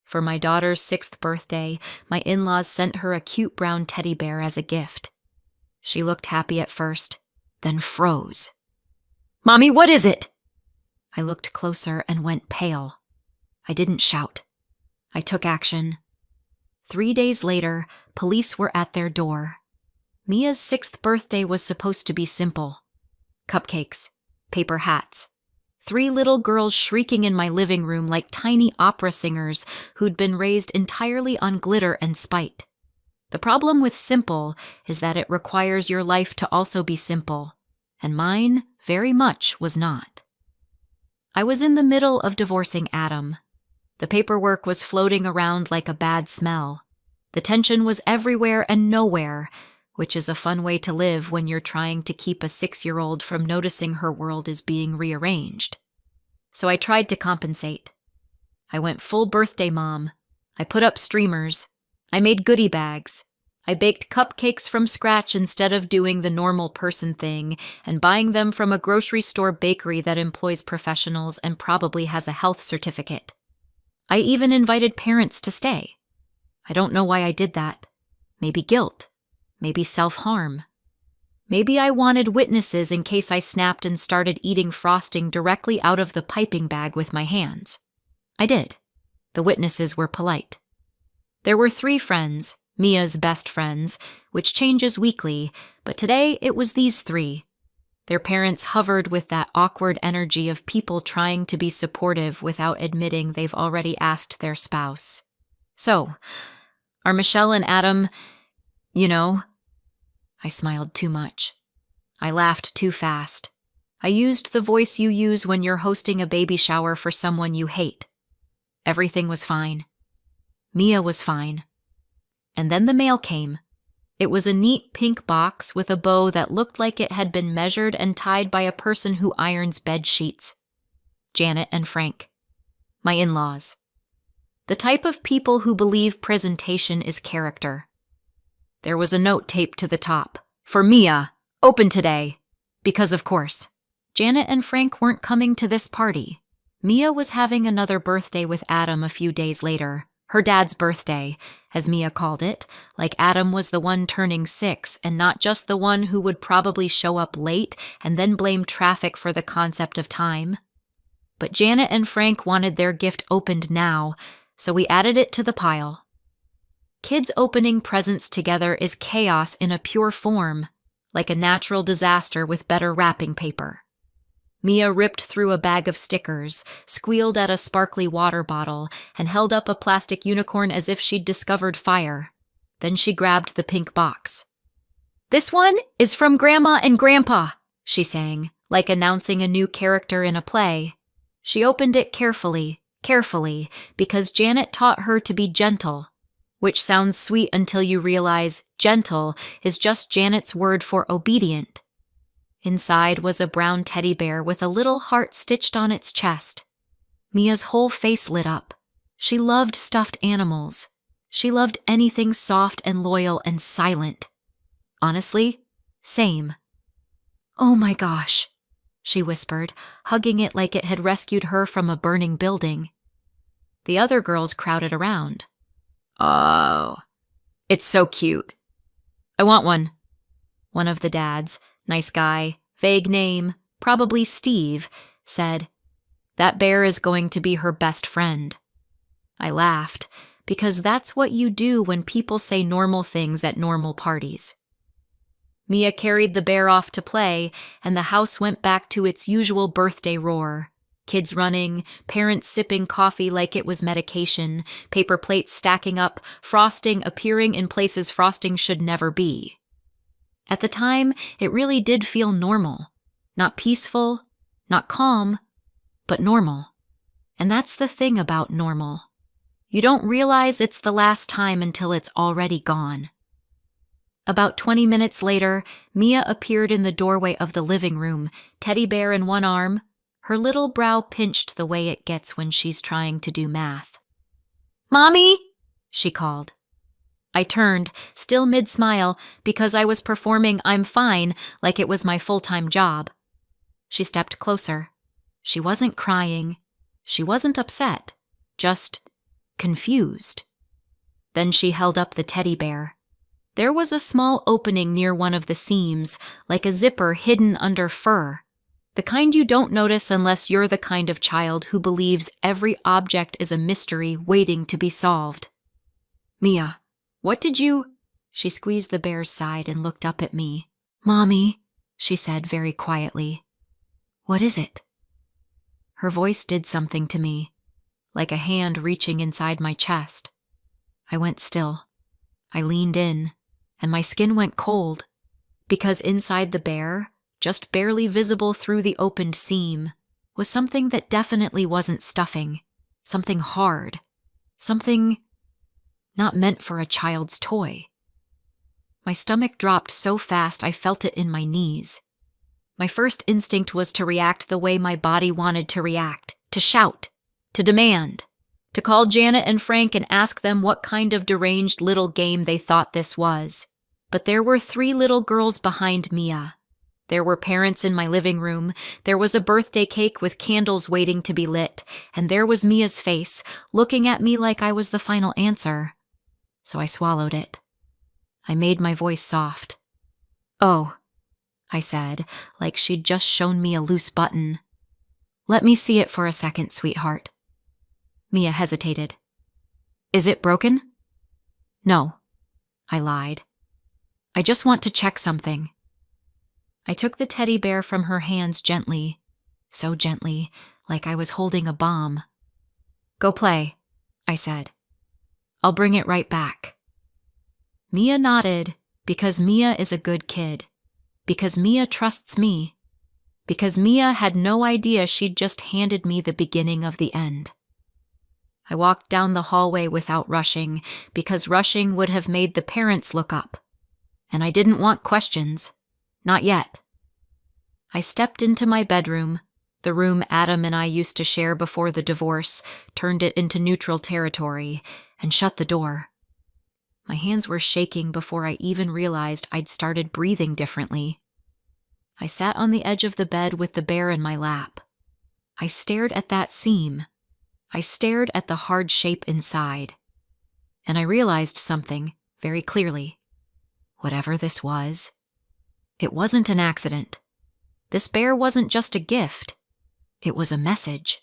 For my daughter's 6th birthday, my in-laws sent her a cute brown teddy bear as a gift. She looked happy at first, then froze. "Mommy, what is it?" I looked closer and went pale. I didn't shout. I took action. 3 days later, police were at their door. Mia's 6th birthday was supposed to be simple. Cupcakes, paper hats, 3 little girls shrieking in my living room like tiny opera singers who'd been raised entirely on glitter and spite. The problem with simple is that it requires your life to also be simple, and mine very much was not. I was in the middle of divorcing Adam. The paperwork was floating around like a bad smell. The tension was everywhere and nowhere, which is a fun way to live when you're trying to keep a 6-year-old from noticing her world is being rearranged. So I tried to compensate. I went full birthday mom. I put up streamers. I made goodie bags. I baked cupcakes from scratch instead of doing the normal person thing and buying them from a grocery store bakery that employs professionals and probably has a health certificate. I even invited parents to stay. I don't know why I did that. Maybe guilt. Maybe self-harm. Maybe I wanted witnesses in case I snapped and started eating frosting directly out of the piping bag with my hands. I did. The witnesses were polite. There were 3 friends, Mia's best friends, which changes weekly, but today it was these 3. Their parents hovered with that awkward energy of people trying to be supportive without admitting they've already asked their spouse. "So, are Michelle and Adam, you know?" I smiled too much. I laughed too fast. I used the voice you use when you're hosting a baby shower for someone you hate. Everything was fine. Mia was fine. And then the mail came. It was a neat pink box with a bow that looked like it had been measured and tied by a person who irons bed sheets. Janet and Frank. My in-laws. The type of people who believe presentation is character. There was a note taped to the top. "For Mia, open today." Because of course, Janet and Frank weren't coming to this party. Mia was having another birthday with Adam a few days later. Her dad's birthday, as Mia called it, like Adam was the one turning 6 and not just the one who would probably show up late and then blame traffic for the concept of time. But Janet and Frank wanted their gift opened now, so we added it to the pile. Kids opening presents together is chaos in a pure form, like a natural disaster with better wrapping paper. Mia ripped through a bag of stickers, squealed at a sparkly water bottle, and held up a plastic unicorn as if she'd discovered fire. Then she grabbed the pink box. "This one is from Grandma and Grandpa," she sang, like announcing a new character in a play. She opened it carefully, because Janet taught her to be gentle, which sounds sweet until you realize gentle is just Janet's word for obedient. Inside was a brown teddy bear with a little heart stitched on its chest. Mia's whole face lit up. She loved stuffed animals. She loved anything soft and loyal and silent. Honestly, same. "Oh my gosh," she whispered, hugging it like it had rescued her from a burning building. The other girls crowded around. "Oh, it's so cute. I want one." One of the dads, nice guy, vague name, probably Steve, said, "That bear is going to be her best friend." I laughed, because that's what you do when people say normal things at normal parties. Mia carried the bear off to play, and the house went back to its usual birthday roar. Kids running, parents sipping coffee like it was medication, paper plates stacking up, frosting appearing in places frosting should never be. At the time, it really did feel normal. Not peaceful, not calm, but normal. And that's the thing about normal. You don't realize it's the last time until it's already gone. About 20 minutes later, Mia appeared in the doorway of the living room, teddy bear in one arm, her little brow pinched the way it gets when she's trying to do math. "Mommy!" she called. I turned, still mid-smile, because I was performing "I'm fine" like it was my full-time job. She stepped closer. She wasn't crying. She wasn't upset. Just confused. Then she held up the teddy bear. There was a small opening near one of the seams, like a zipper hidden under fur. The kind you don't notice unless you're the kind of child who believes every object is a mystery waiting to be solved. "Mia, what did you—" She squeezed the bear's side and looked up at me. "Mommy," she said very quietly. "What is it?" Her voice did something to me, like a hand reaching inside my chest. I went still. I leaned in, and my skin went cold, because inside the bear, just barely visible through the opened seam, was something that definitely wasn't stuffing, something hard, something not meant for a child's toy. My stomach dropped so fast I felt it in my knees. My first instinct was to react the way my body wanted to react, to shout, to demand, to call Janet and Frank and ask them what kind of deranged little game they thought this was. But there were 3 little girls behind Mia. There were parents in my living room, there was a birthday cake with candles waiting to be lit, and there was Mia's face, looking at me like I was the final answer. So I swallowed it. I made my voice soft. "Oh," I said, like she'd just shown me a loose button. "Let me see it for a second, sweetheart." Mia hesitated. "Is it broken?" "No," I lied. "I just want to check something." I took the teddy bear from her hands gently, so gently, like I was holding a bomb. "Go play," I said. "I'll bring it right back." Mia nodded, because Mia is a good kid, because Mia trusts me, because Mia had no idea she'd just handed me the beginning of the end. I walked down the hallway without rushing, because rushing would have made the parents look up. And I didn't want questions. Not yet. I stepped into my bedroom, the room Adam and I used to share before the divorce, turned it into neutral territory, and shut the door. My hands were shaking before I even realized I'd started breathing differently. I sat on the edge of the bed with the bear in my lap. I stared at that seam. I stared at the hard shape inside. And I realized something very clearly. Whatever this was, it wasn't an accident. This bear wasn't just a gift. It was a message.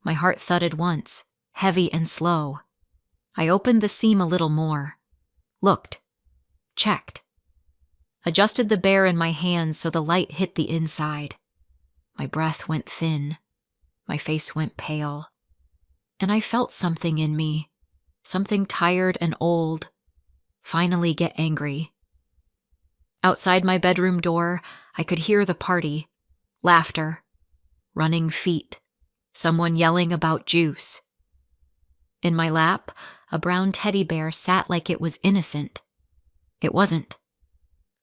My heart thudded once, heavy and slow. I opened the seam a little more. Looked. Checked. Adjusted the bear in my hands so the light hit the inside. My breath went thin. My face went pale. And I felt something in me, something tired and old, finally get angry. Outside my bedroom door, I could hear the party, laughter, running feet, someone yelling about juice. In my lap, a brown teddy bear sat like it was innocent. It wasn't.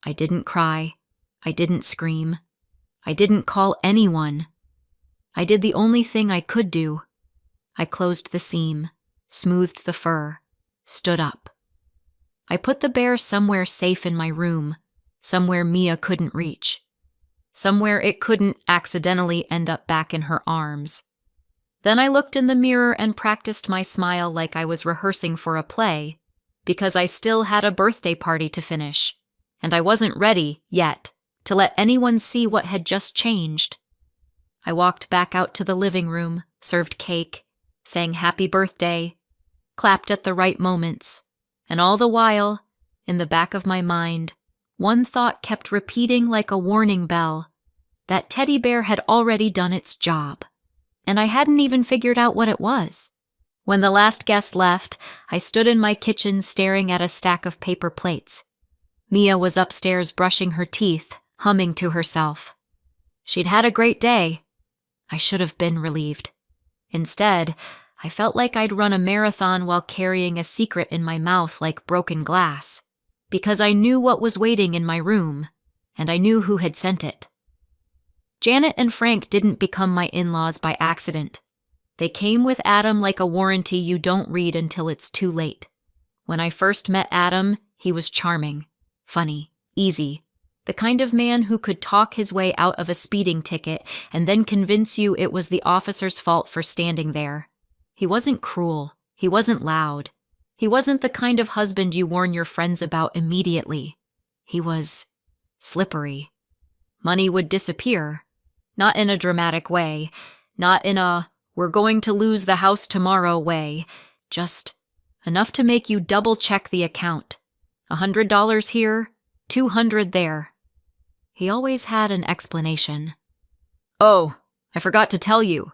I didn't cry. I didn't scream. I didn't call anyone. I did the only thing I could do. I closed the seam, smoothed the fur, stood up. I put the bear somewhere safe in my room, somewhere Mia couldn't reach, somewhere it couldn't accidentally end up back in her arms. Then I looked in the mirror and practiced my smile like I was rehearsing for a play, because I still had a birthday party to finish, and I wasn't ready, yet, to let anyone see what had just changed. I walked back out to the living room, served cake, sang happy birthday, clapped at the right moments, and all the while, in the back of my mind, one thought kept repeating like a warning bell. That teddy bear had already done its job, and I hadn't even figured out what it was. When the last guest left, I stood in my kitchen staring at a stack of paper plates. Mia was upstairs brushing her teeth, humming to herself. She'd had a great day. I should have been relieved. Instead, I felt like I'd run a marathon while carrying a secret in my mouth like broken glass, because I knew what was waiting in my room, and I knew who had sent it. Janet and Frank didn't become my in-laws by accident. They came with Adam like a warranty you don't read until it's too late. When I first met Adam, he was charming, funny, easy, the kind of man who could talk his way out of a speeding ticket and then convince you it was the officer's fault for standing there. He wasn't cruel. He wasn't loud. He wasn't the kind of husband you warn your friends about immediately. He was slippery. Money would disappear. Not in a dramatic way. Not in a, we're going to lose the house tomorrow way. Just enough to make you double-check the account. $100 here, $200 there. He always had an explanation. Oh, I forgot to tell you.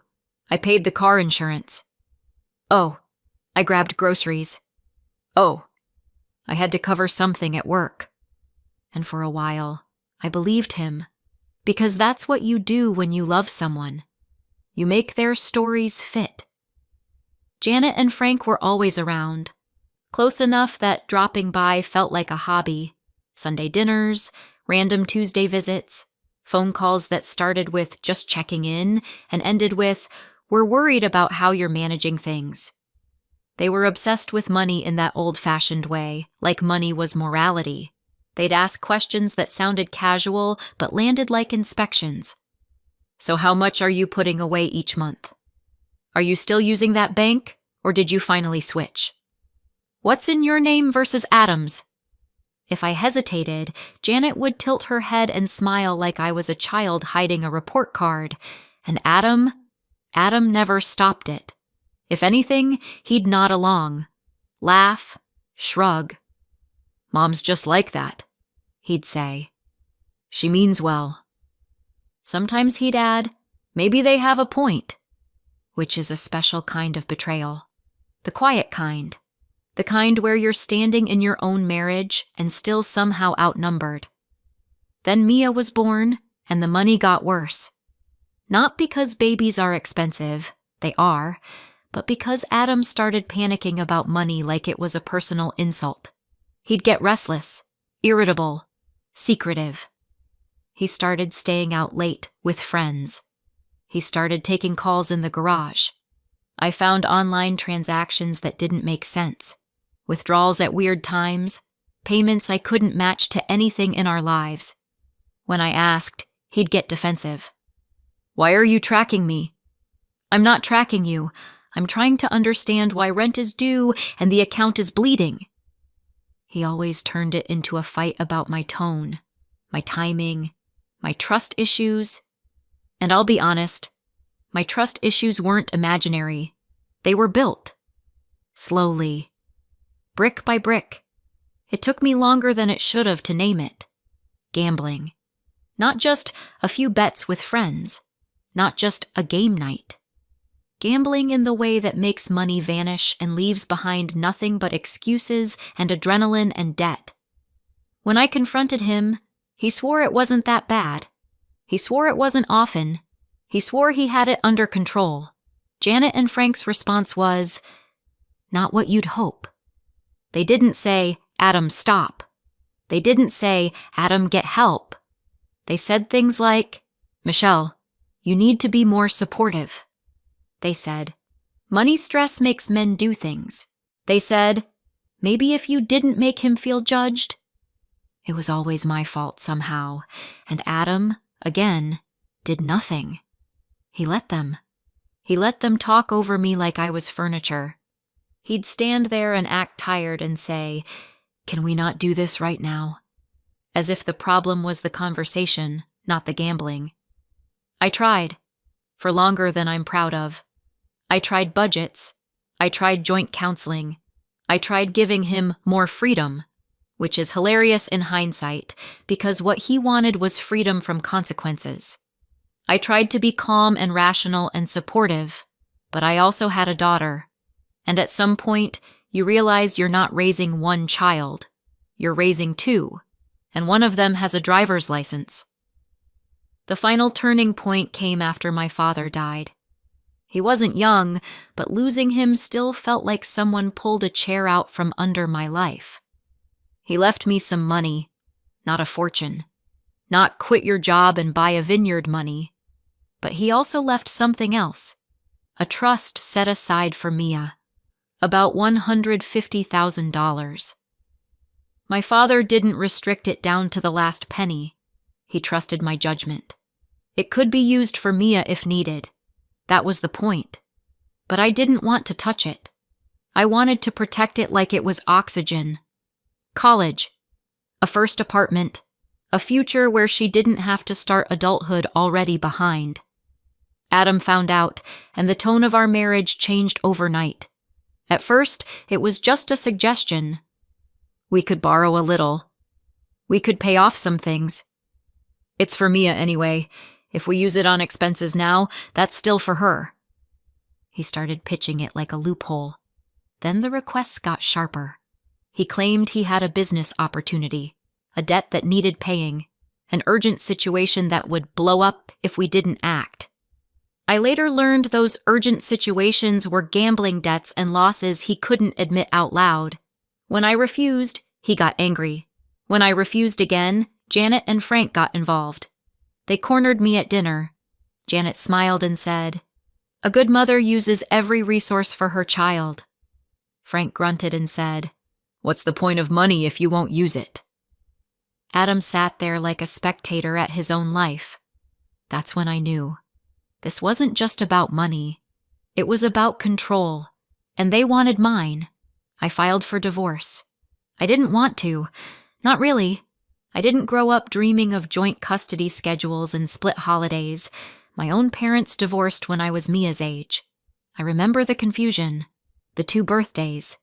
I paid the car insurance. Oh, I grabbed groceries. Oh, I had to cover something at work. And for a while, I believed him, because that's what you do when you love someone. You make their stories fit. Janet and Frank were always around, close enough that dropping by felt like a hobby. Sunday dinners, random Tuesday visits, phone calls that started with just checking in and ended with, we're worried about how you're managing things. They were obsessed with money in that old-fashioned way, like money was morality. They'd ask questions that sounded casual but landed like inspections. So how much are you putting away each month? Are you still using that bank, or did you finally switch? What's in your name versus Adam's? If I hesitated, Janet would tilt her head and smile like I was a child hiding a report card, and Adam never stopped it. If anything, he'd nod along, laugh, shrug. Mom's just like that, he'd say. She means well. Sometimes he'd add, maybe they have a point, which is a special kind of betrayal. The quiet kind. The kind where you're standing in your own marriage and still somehow outnumbered. Then Mia was born, and the money got worse. Not because babies are expensive, they are, but because Adam started panicking about money like it was a personal insult. He'd get restless, irritable, secretive. He started staying out late with friends. He started taking calls in the garage. I found online transactions that didn't make sense. Withdrawals at weird times, payments I couldn't match to anything in our lives. When I asked, he'd get defensive. Why are you tracking me? I'm not tracking you. I'm trying to understand why rent is due and the account is bleeding. He always turned it into a fight about my tone, my timing, my trust issues. And I'll be honest, my trust issues weren't imaginary. They were built. Slowly. Brick by brick. It took me longer than it should have to name it. Gambling. Not just a few bets with friends. Not just a game night. Gambling in the way that makes money vanish and leaves behind nothing but excuses and adrenaline and debt. When I confronted him, he swore it wasn't that bad. He swore it wasn't often. He swore he had it under control. Janet and Frank's response was, not what you'd hope. They didn't say, Adam, stop. They didn't say, Adam, get help. They said things like, Michelle, you need to be more supportive. They said, money stress makes men do things. They said, maybe if you didn't make him feel judged. It was always my fault somehow, and Adam, again, did nothing. He let them. He let them talk over me like I was furniture. He'd stand there and act tired and say, can we not do this right now? As if the problem was the conversation, not the gambling. I tried, for longer than I'm proud of. I tried budgets. I tried joint counseling. I tried giving him more freedom, which is hilarious in hindsight because what he wanted was freedom from consequences. I tried to be calm and rational and supportive, but I also had a daughter. And at some point, you realize you're not raising one child. You're raising two, and one of them has a driver's license. The final turning point came after my father died. He wasn't young, but losing him still felt like someone pulled a chair out from under my life. He left me some money, not a fortune, not quit your job and buy a vineyard money, but he also left something else, a trust set aside for Mia, about $150,000. My father didn't restrict it down to the last penny. He trusted my judgment. It could be used for Mia if needed. That was the point. But I didn't want to touch it. I wanted to protect it like it was oxygen. College, a first apartment, a future where she didn't have to start adulthood already behind. Adam found out, and the tone of our marriage changed overnight. At first, it was just a suggestion. We could borrow a little. We could pay off some things. It's for Mia anyway. If we use it on expenses now, that's still for her. He started pitching it like a loophole. Then the requests got sharper. He claimed he had a business opportunity, a debt that needed paying, an urgent situation that would blow up if we didn't act. I later learned those urgent situations were gambling debts and losses he couldn't admit out loud. When I refused, he got angry. When I refused again, Janet and Frank got involved. They cornered me at dinner. Janet smiled and said, "A good mother uses every resource for her child." Frank grunted and said, "What's the point of money if you won't use it?" Adam sat there like a spectator at his own life. That's when I knew. This wasn't just about money. It was about control, and they wanted mine. I filed for divorce. I didn't want to. Not really. I didn't grow up dreaming of joint custody schedules and split holidays. My own parents divorced when I was Mia's age. I remember the confusion, the 2 birthdays,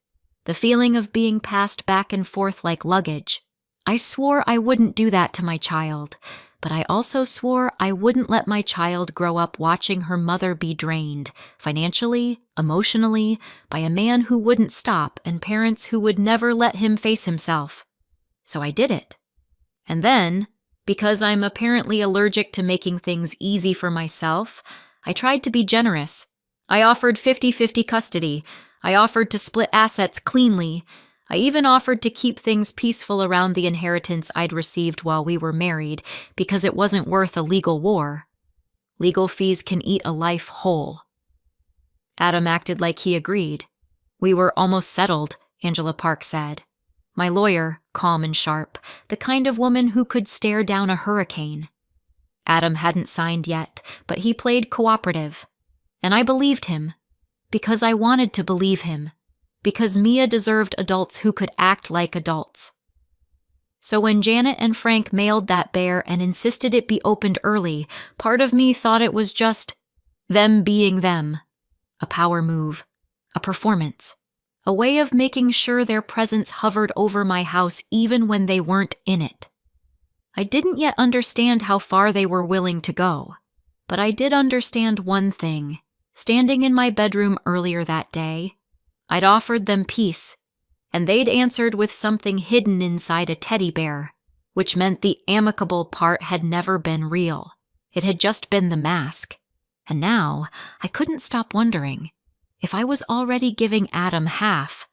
the feeling of being passed back and forth like luggage. I swore I wouldn't do that to my child, but I also swore I wouldn't let my child grow up watching her mother be drained, financially, emotionally, by a man who wouldn't stop and parents who would never let him face himself. So I did it. And then, because I'm apparently allergic to making things easy for myself, I tried to be generous. I offered 50-50 custody. I offered to split assets cleanly. I even offered to keep things peaceful around the inheritance I'd received while we were married, because it wasn't worth a legal war. Legal fees can eat a life whole. Adam acted like he agreed. We were almost settled, Angela Park said. My lawyer, calm and sharp, the kind of woman who could stare down a hurricane. Adam hadn't signed yet, but he played cooperative. And I believed him. Because I wanted to believe him. Because Mia deserved adults who could act like adults. So when Janet and Frank mailed that bear and insisted it be opened early, part of me thought it was just them being them. A power move. A performance. A way of making sure their presence hovered over my house even when they weren't in it. I didn't yet understand how far they were willing to go. But I did understand one thing. Standing in my bedroom earlier that day, I'd offered them peace, and they'd answered with something hidden inside a teddy bear, which meant the amicable part had never been real. It had just been the mask. And now, I couldn't stop wondering, if I was already giving Adam half,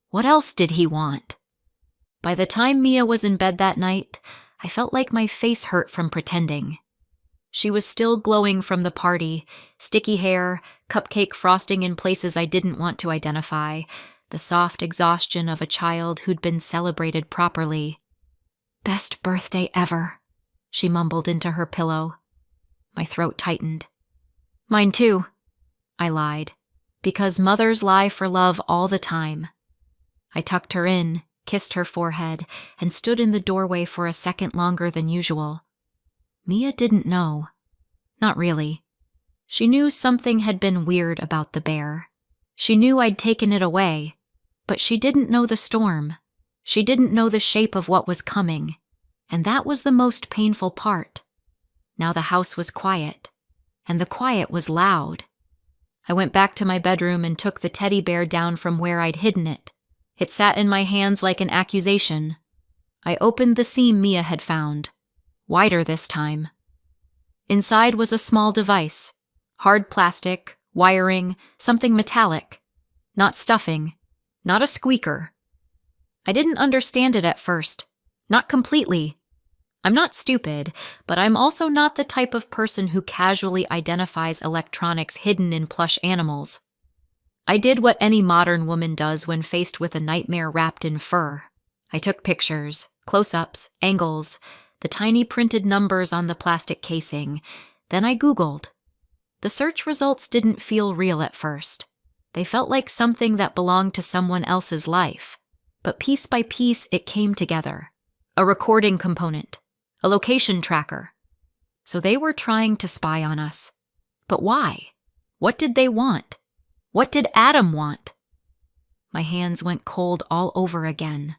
what else did he want? By the time Mia was in bed that night, I felt like my face hurt from pretending. She was still glowing from the party, sticky hair, cupcake frosting in places I didn't want to identify, the soft exhaustion of a child who'd been celebrated properly. "Best birthday ever," she mumbled into her pillow. My throat tightened. "Mine too," I lied, because mothers lie for love all the time. I tucked her in, kissed her forehead, and stood in the doorway for a second longer than usual. Mia didn't know. Not really. She knew something had been weird about the bear. She knew I'd taken it away, but she didn't know the storm. She didn't know the shape of what was coming, and that was the most painful part. Now the house was quiet, and the quiet was loud. I went back to my bedroom and took the teddy bear down from where I'd hidden it. It sat in my hands like an accusation. I opened the seam Mia had found. Wider this time. Inside was a small device. Hard plastic, wiring, something metallic. Not stuffing. Not a squeaker. I didn't understand it at first. Not completely. I'm not stupid, but I'm also not the type of person who casually identifies electronics hidden in plush animals. I did what any modern woman does when faced with a nightmare wrapped in fur. I took pictures, close-ups, angles, the tiny printed numbers on the plastic casing. Then I Googled. The search results didn't feel real at first. They felt like something that belonged to someone else's life. But piece by piece, it came together. A recording component. A location tracker. So they were trying to spy on us. But why? What did they want? What did Adam want? My hands went cold all over again.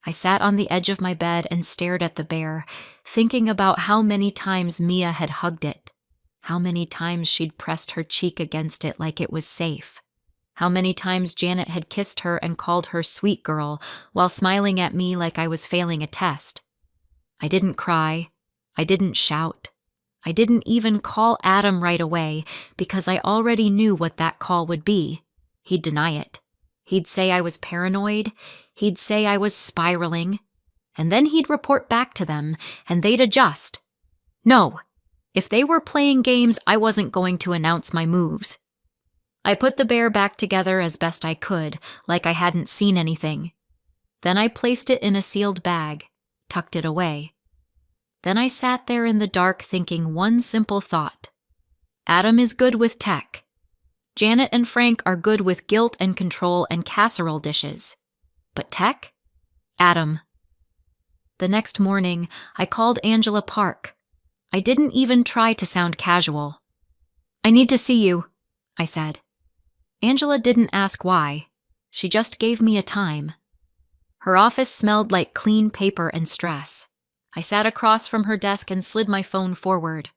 I sat on the edge of my bed and stared at the bear, thinking about how many times Mia had hugged it, how many times she'd pressed her cheek against it like it was safe, how many times Janet had kissed her and called her sweet girl while smiling at me like I was failing a test. I didn't cry. I didn't shout. I didn't even call Adam right away because I already knew what that call would be. He'd deny it. He'd say I was paranoid. He'd say I was spiraling. And then he'd report back to them, and they'd adjust. No, if they were playing games, I wasn't going to announce my moves. I put the bear back together as best I could, like I hadn't seen anything. Then I placed it in a sealed bag, tucked it away. Then I sat there in the dark thinking one simple thought. Adam is good with tech. Janet and Frank are good with guilt and control and casserole dishes. But tech? Adam. The next morning, I called Angela Park. I didn't even try to sound casual. I need to see you, I said. Angela didn't ask why. She just gave me a time. Her office smelled like clean paper and stress. I sat across from her desk and slid my phone forward.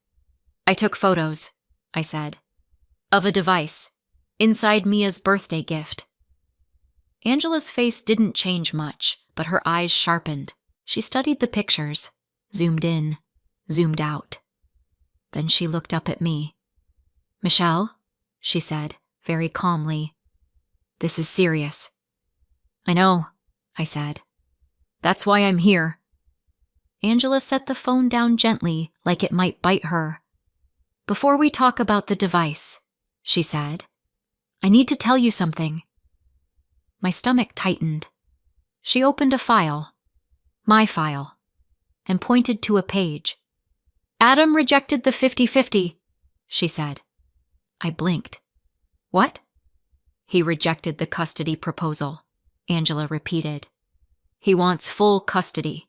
I took photos, I said, of a device, inside Mia's birthday gift. Angela's face didn't change much, but her eyes sharpened. She studied the pictures, zoomed in, zoomed out. Then she looked up at me. Michelle, she said, very calmly, this is serious. I know, I said. That's why I'm here. Angela set the phone down gently, like it might bite her. Before we talk about the device, she said, I need to tell you something. My stomach tightened. She opened a file, my file, and pointed to a page. Adam rejected the 50-50, she said. I blinked. What? He rejected the custody proposal, Angela repeated. He wants full custody.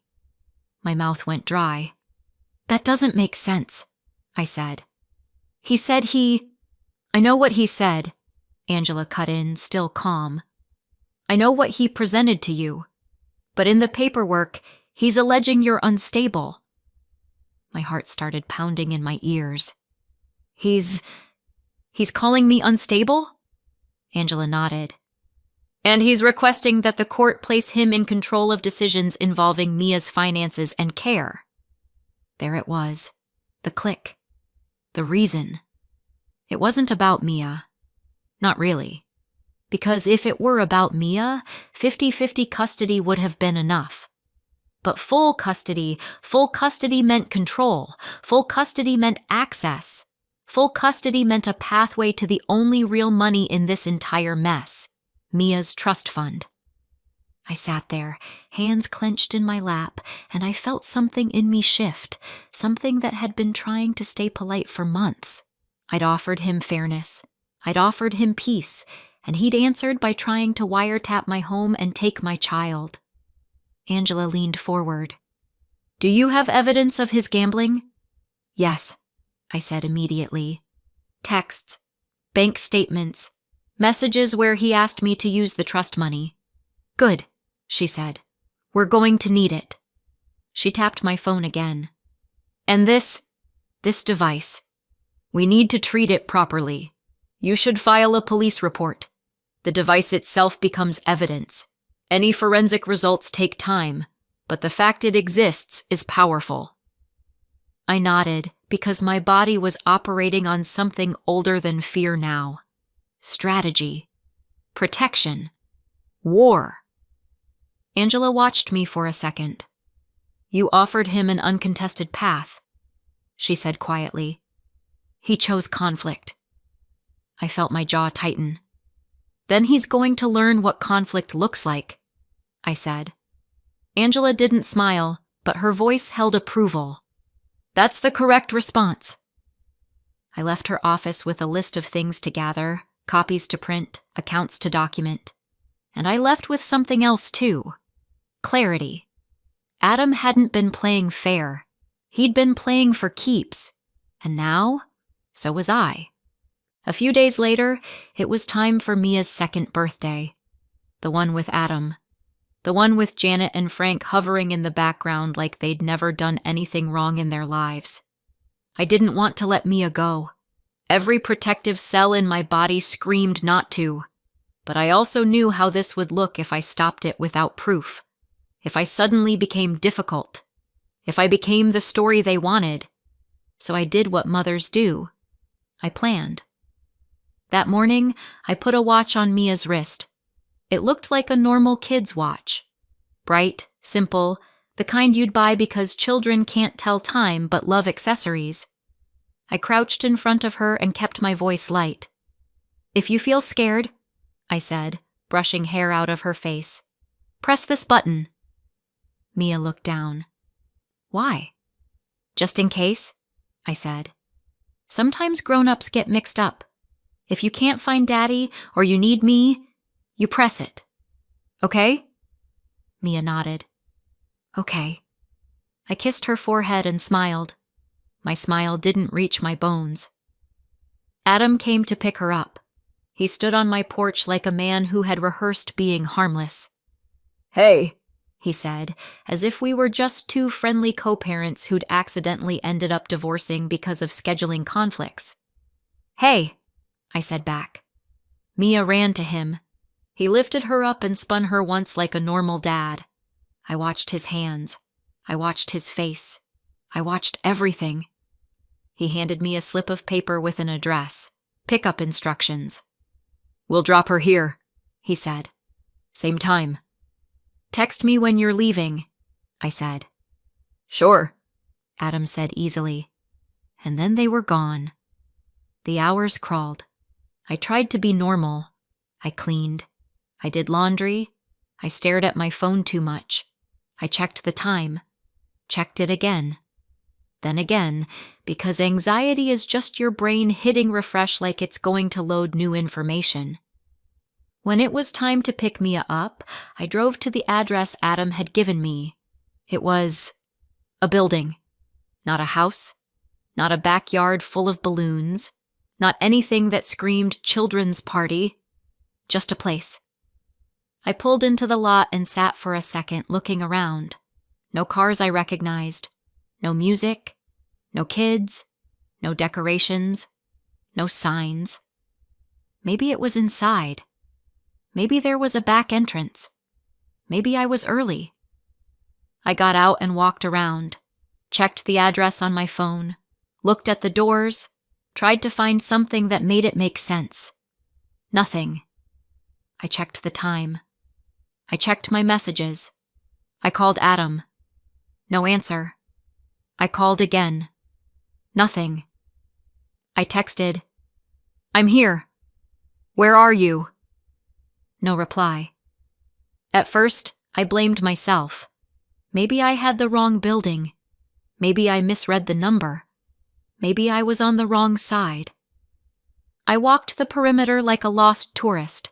My mouth went dry. That doesn't make sense, I said. He said I know what he said, Angela cut in, still calm. I know what he presented to you, but in the paperwork, he's alleging you're unstable. My heart started pounding in my ears. He's calling me unstable? Angela nodded. And he's requesting that the court place him in control of decisions involving Mia's finances and care. There it was. The click. The reason. It wasn't about Mia. Not really. Because if it were about Mia, 50-50 custody would have been enough. But full custody meant control. Full custody meant access. Full custody meant a pathway to the only real money in this entire mess, Mia's trust fund. I sat there, hands clenched in my lap, and I felt something in me shift, something that had been trying to stay polite for months. I'd offered him fairness. I'd offered him peace, and he'd answered by trying to wiretap my home and take my child. Angela leaned forward. Do you have evidence of his gambling? Yes, I said immediately. Texts, bank statements, messages where he asked me to use the trust money. Good, she said. We're going to need it. She tapped my phone again. And this device. We need to treat it properly. You should file a police report. The device itself becomes evidence. Any forensic results take time, but the fact it exists is powerful. I nodded because my body was operating on something older than fear now. Strategy. Protection. War. Angela watched me for a second. You offered him an uncontested path, she said quietly. He chose conflict. I felt my jaw tighten. Then he's going to learn what conflict looks like, I said. Angela didn't smile, but her voice held approval. That's the correct response. I left her office with a list of things to gather, copies to print, accounts to document. And I left with something else too. Clarity. Adam hadn't been playing fair. He'd been playing for keeps. And now, so was I. A few days later, it was time for Mia's second birthday. The one with Adam. The one with Janet and Frank hovering in the background like they'd never done anything wrong in their lives. I didn't want to let Mia go. Every protective cell in my body screamed not to. But I also knew how this would look if I stopped it without proof. If I suddenly became difficult. If I became the story they wanted. So I did what mothers do. I planned. That morning, I put a watch on Mia's wrist. It looked like a normal kid's watch. Bright, simple, the kind you'd buy because children can't tell time but love accessories. I crouched in front of her and kept my voice light. "If you feel scared," I said, brushing hair out of her face, "press this button." Mia looked down. "Why?" "Just in case," I said. "Sometimes grown-ups get mixed up. If you can't find Daddy or you need me, you press it. Okay?" Mia nodded. "Okay." I kissed her forehead and smiled. My smile didn't reach my bones. Adam came to pick her up. He stood on my porch like a man who had rehearsed being harmless. "Hey," he said, as if we were just two friendly co-parents who'd accidentally ended up divorcing because of scheduling conflicts. "Hey," I said back. Mia ran to him. He lifted her up and spun her once like a normal dad. I watched his hands. I watched his face. I watched everything. He handed me a slip of paper with an address, pickup instructions. "We'll drop her here," he said. "Same time." "Text me when you're leaving," I said. "Sure," Adam said easily. And then they were gone. The hours crawled. I tried to be normal. I cleaned. I did laundry. I stared at my phone too much. I checked the time. Checked it again. Then again, because anxiety is just your brain hitting refresh like it's going to load new information. When it was time to pick Mia up, I drove to the address Adam had given me. It was a building. Not a house. Not a backyard full of balloons. Not anything that screamed children's party. Just a place. I pulled into the lot and sat for a second looking around. No cars I recognized. No music. No kids. No decorations. No signs. Maybe it was inside. Maybe there was a back entrance. Maybe I was early. I got out and walked around, checked the address on my phone, looked at the doors, tried to find something that made it make sense. Nothing. I checked the time. I checked my messages. I called Adam. No answer. I called again. Nothing. I texted, "I'm here. Where are you?" No reply. At first, I blamed myself. Maybe I had the wrong building. Maybe I misread the number. Maybe I was on the wrong side. I walked the perimeter like a lost tourist.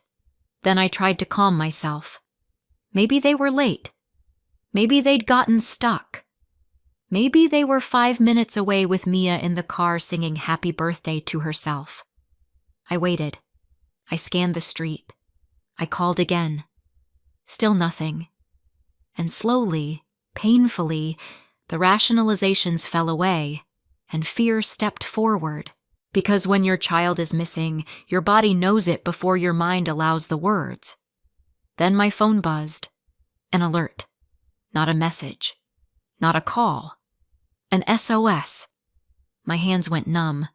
Then I tried to calm myself. Maybe they were late. Maybe they'd gotten stuck. Maybe they were 5 minutes away with Mia in the car singing happy birthday to herself. I waited. I scanned the street. I called again. Still nothing. And slowly, painfully, the rationalizations fell away, and fear stepped forward. Because when your child is missing, your body knows it before your mind allows the words. Then my phone buzzed. An alert. Not a message. Not a call. An SOS. My hands went numb.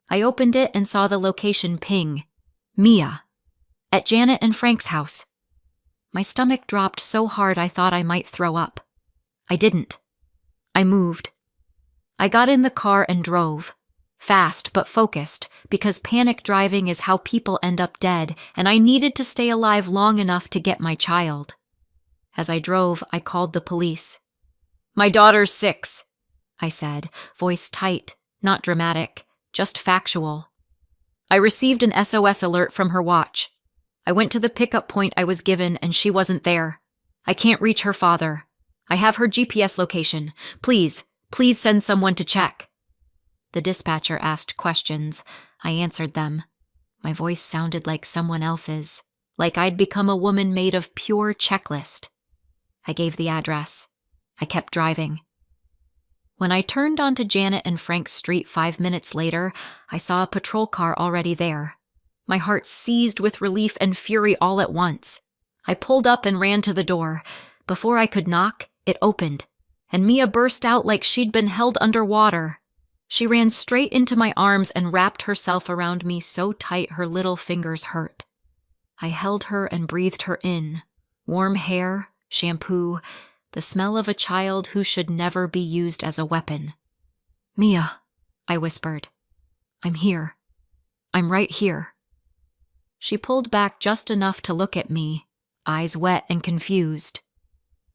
I opened it and saw the location ping. Mia. At Janet and Frank's house. My stomach dropped so hard I thought I might throw up. I didn't. I moved. I got in the car and drove. Fast but focused, because panic driving is how people end up dead, and I needed to stay alive long enough to get my child. As I drove, I called the police. "My daughter's 6, I said, voice tight, not dramatic, just factual. I received an SOS alert from her watch. I went to the pickup point I was given and she wasn't there. I can't reach her father. I have her GPS location. Please send someone to check." The dispatcher asked questions. I answered them. My voice sounded like someone else's, like I'd become a woman made of pure checklist. I gave the address. I kept driving. When I turned onto Janet and Frank's street 5 minutes later, I saw a patrol car already there. My heart seized with relief and fury all at once. I pulled up and ran to the door. Before I could knock, it opened, and Mia burst out like she'd been held underwater. She ran straight into my arms and wrapped herself around me so tight her little fingers hurt. I held her and breathed her in. Warm hair, shampoo, the smell of a child who should never be used as a weapon. "Mia," I whispered. "I'm here. I'm right here." She pulled back just enough to look at me, eyes wet and confused.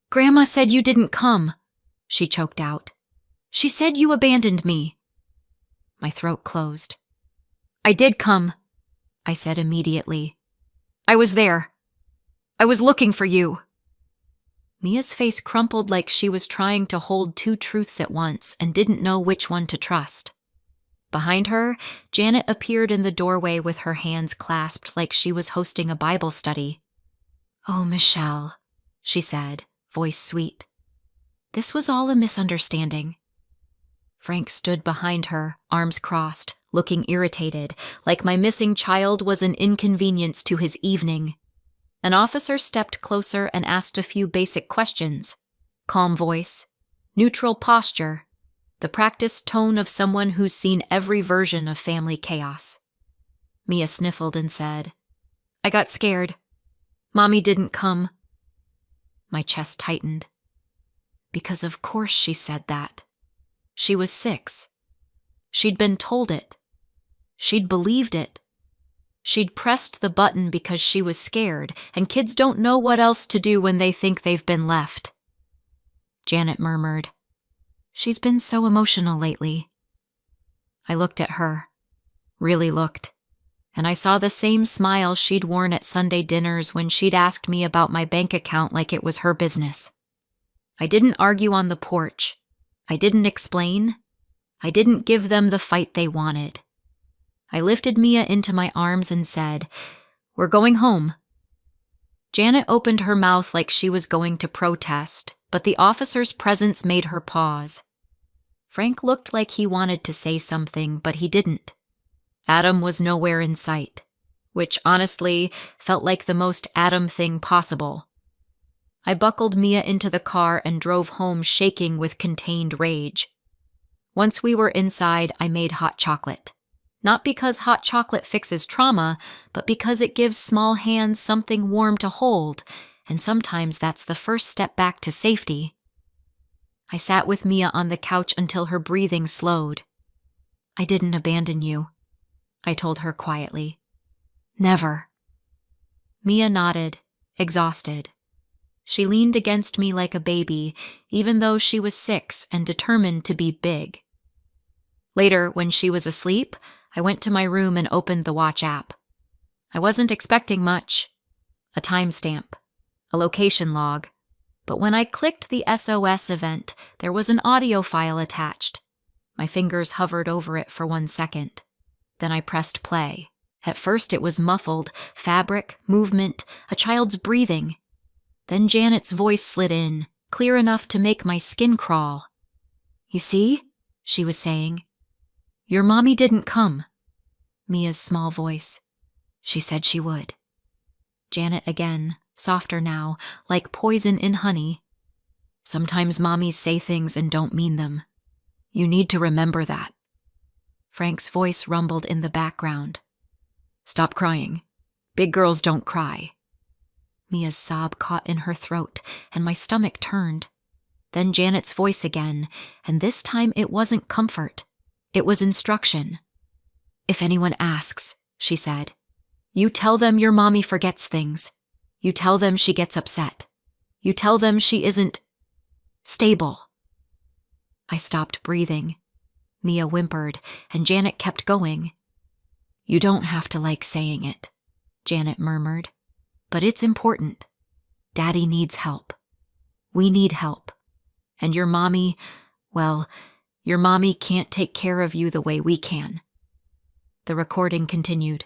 "Grandma said you didn't come," she choked out. "She said you abandoned me." My throat closed. "I did come," I said immediately. "I was there. I was looking for you." Mia's face crumpled like she was trying to hold two truths at once and didn't know which one to trust. Behind her, Janet appeared in the doorway with her hands clasped like she was hosting a Bible study. "Oh, Michelle," she said, voice sweet. "This was all a misunderstanding." Frank stood behind her, arms crossed, looking irritated, like my missing child was an inconvenience to his evening. An officer stepped closer and asked a few basic questions. Calm voice, neutral posture, the practiced tone of someone who's seen every version of family chaos. Mia sniffled and said, "I got scared. Mommy didn't come." My chest tightened. Because of course she said that. She was 6. She'd been told it. She'd believed it. She'd pressed the button because she was scared, and kids don't know what else to do when they think they've been left. Janet murmured, "She's been so emotional lately." I looked at her, really looked, and I saw the same smile she'd worn at Sunday dinners when she'd asked me about my bank account like it was her business. I didn't argue on the porch. I didn't explain. I didn't give them the fight they wanted. I lifted Mia into my arms and said, "We're going home." Janet opened her mouth like she was going to protest, but the officer's presence made her pause. Frank looked like he wanted to say something, but he didn't. Adam was nowhere in sight, which honestly felt like the most Adam thing possible. I buckled Mia into the car and drove home shaking with contained rage. Once we were inside, I made hot chocolate. Not because hot chocolate fixes trauma, but because it gives small hands something warm to hold, and sometimes that's the first step back to safety. I sat with Mia on the couch until her breathing slowed. "I didn't abandon you," I told her quietly. "Never." Mia nodded, exhausted. She leaned against me like a baby, even though she was 6 and determined to be big. Later, when she was asleep, I went to my room and opened the watch app. I wasn't expecting much. A timestamp, a location log. But when I clicked the SOS event, there was an audio file attached. My fingers hovered over it for 1 second. Then I pressed play. At first it was muffled, fabric, movement, a child's breathing. Then Janet's voice slid in, clear enough to make my skin crawl. "You see?" she was saying. "Your mommy didn't come." Mia's small voice. "She said she would." Janet again, softer now, like poison in honey. "Sometimes mommies say things and don't mean them. You need to remember that." Frank's voice rumbled in the background. "Stop crying. Big girls don't cry." Mia's sob caught in her throat, and my stomach turned. Then Janet's voice again, and this time it wasn't comfort. It was instruction. "If anyone asks," she said, "you tell them your mommy forgets things. You tell them she gets upset. You tell them she isn't stable." I stopped breathing. Mia whimpered, and Janet kept going. You don't have to like saying it, Janet murmured, but it's important. Daddy needs help. We need help. And your mommy, well, your mommy can't take care of you the way we can. The recording continued.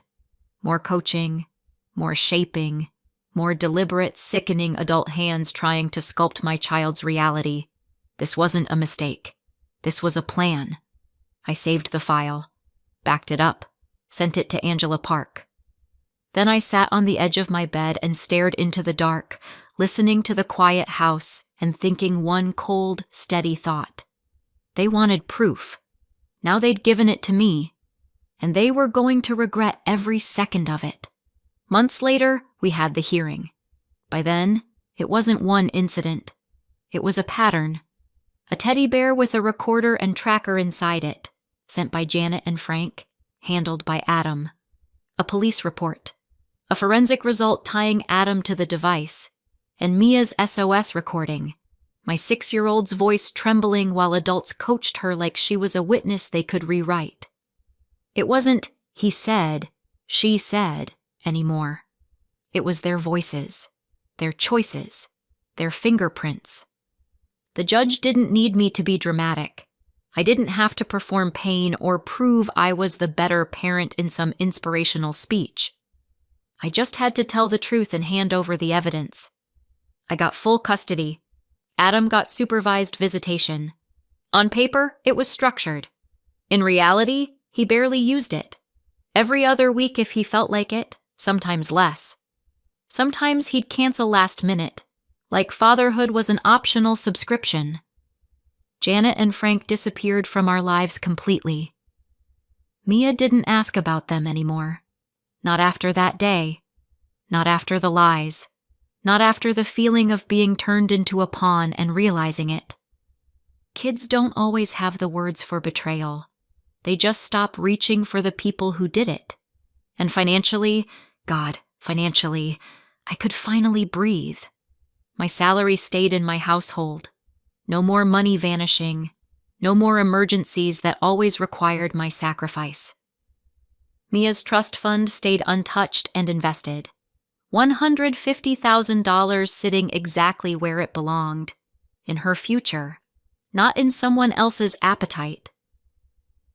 More coaching, more shaping, more deliberate, sickening adult hands trying to sculpt my child's reality. This wasn't a mistake. This was a plan. I saved the file, backed it up, sent it to Angela Park. Then I sat on the edge of my bed and stared into the dark, listening to the quiet house and thinking one cold, steady thought. They wanted proof. Now they'd given it to me, and they were going to regret every second of it. Months later, we had the hearing. By then, it wasn't one incident. It was a pattern. A teddy bear with a recorder and tracker inside it, sent by Janet and Frank, handled by Adam. A police report. A forensic result tying Adam to the device. And Mia's SOS recording. My 6-year-old's voice trembling while adults coached her like she was a witness they could rewrite. It wasn't, he said, she said, anymore. It was their voices, their choices, their fingerprints. The judge didn't need me to be dramatic. I didn't have to perform pain or prove I was the better parent in some inspirational speech. I just had to tell the truth and hand over the evidence. I got full custody. Adam got supervised visitation. On paper, it was structured. In reality, he barely used it. Every other week if he felt like it, sometimes less. Sometimes he'd cancel last minute, like fatherhood was an optional subscription. Janet and Frank disappeared from our lives completely. Mia didn't ask about them anymore. Not after that day. Not after the lies. Not after the feeling of being turned into a pawn and realizing it. Kids don't always have the words for betrayal. They just stop reaching for the people who did it. And financially, I could finally breathe. My salary stayed in my household. No more money vanishing. No more emergencies that always required my sacrifice. Mia's trust fund stayed untouched and invested. $150,000 sitting exactly where it belonged, in her future, not in someone else's appetite.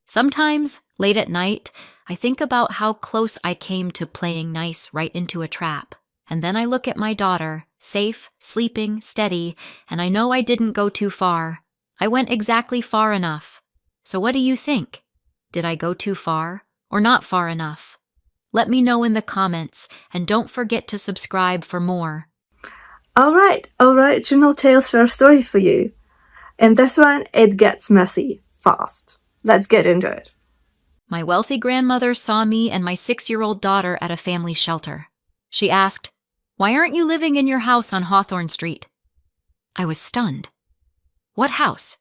Sometimes, late at night, I think about how close I came to playing nice right into a trap, and then I look at my daughter, safe, sleeping, steady, and I know I didn't go too far. I went exactly far enough. So what do you think? Did I go too far, or not far enough? Let me know in the comments, and don't forget to subscribe for more. Alright, original tales for a story for you. In this one, it gets messy, fast. Let's get into it. My wealthy grandmother saw me and my 6-year-old daughter at a family shelter. She asked, "Why aren't you living in your house on Hawthorne Street?" I was stunned. What house?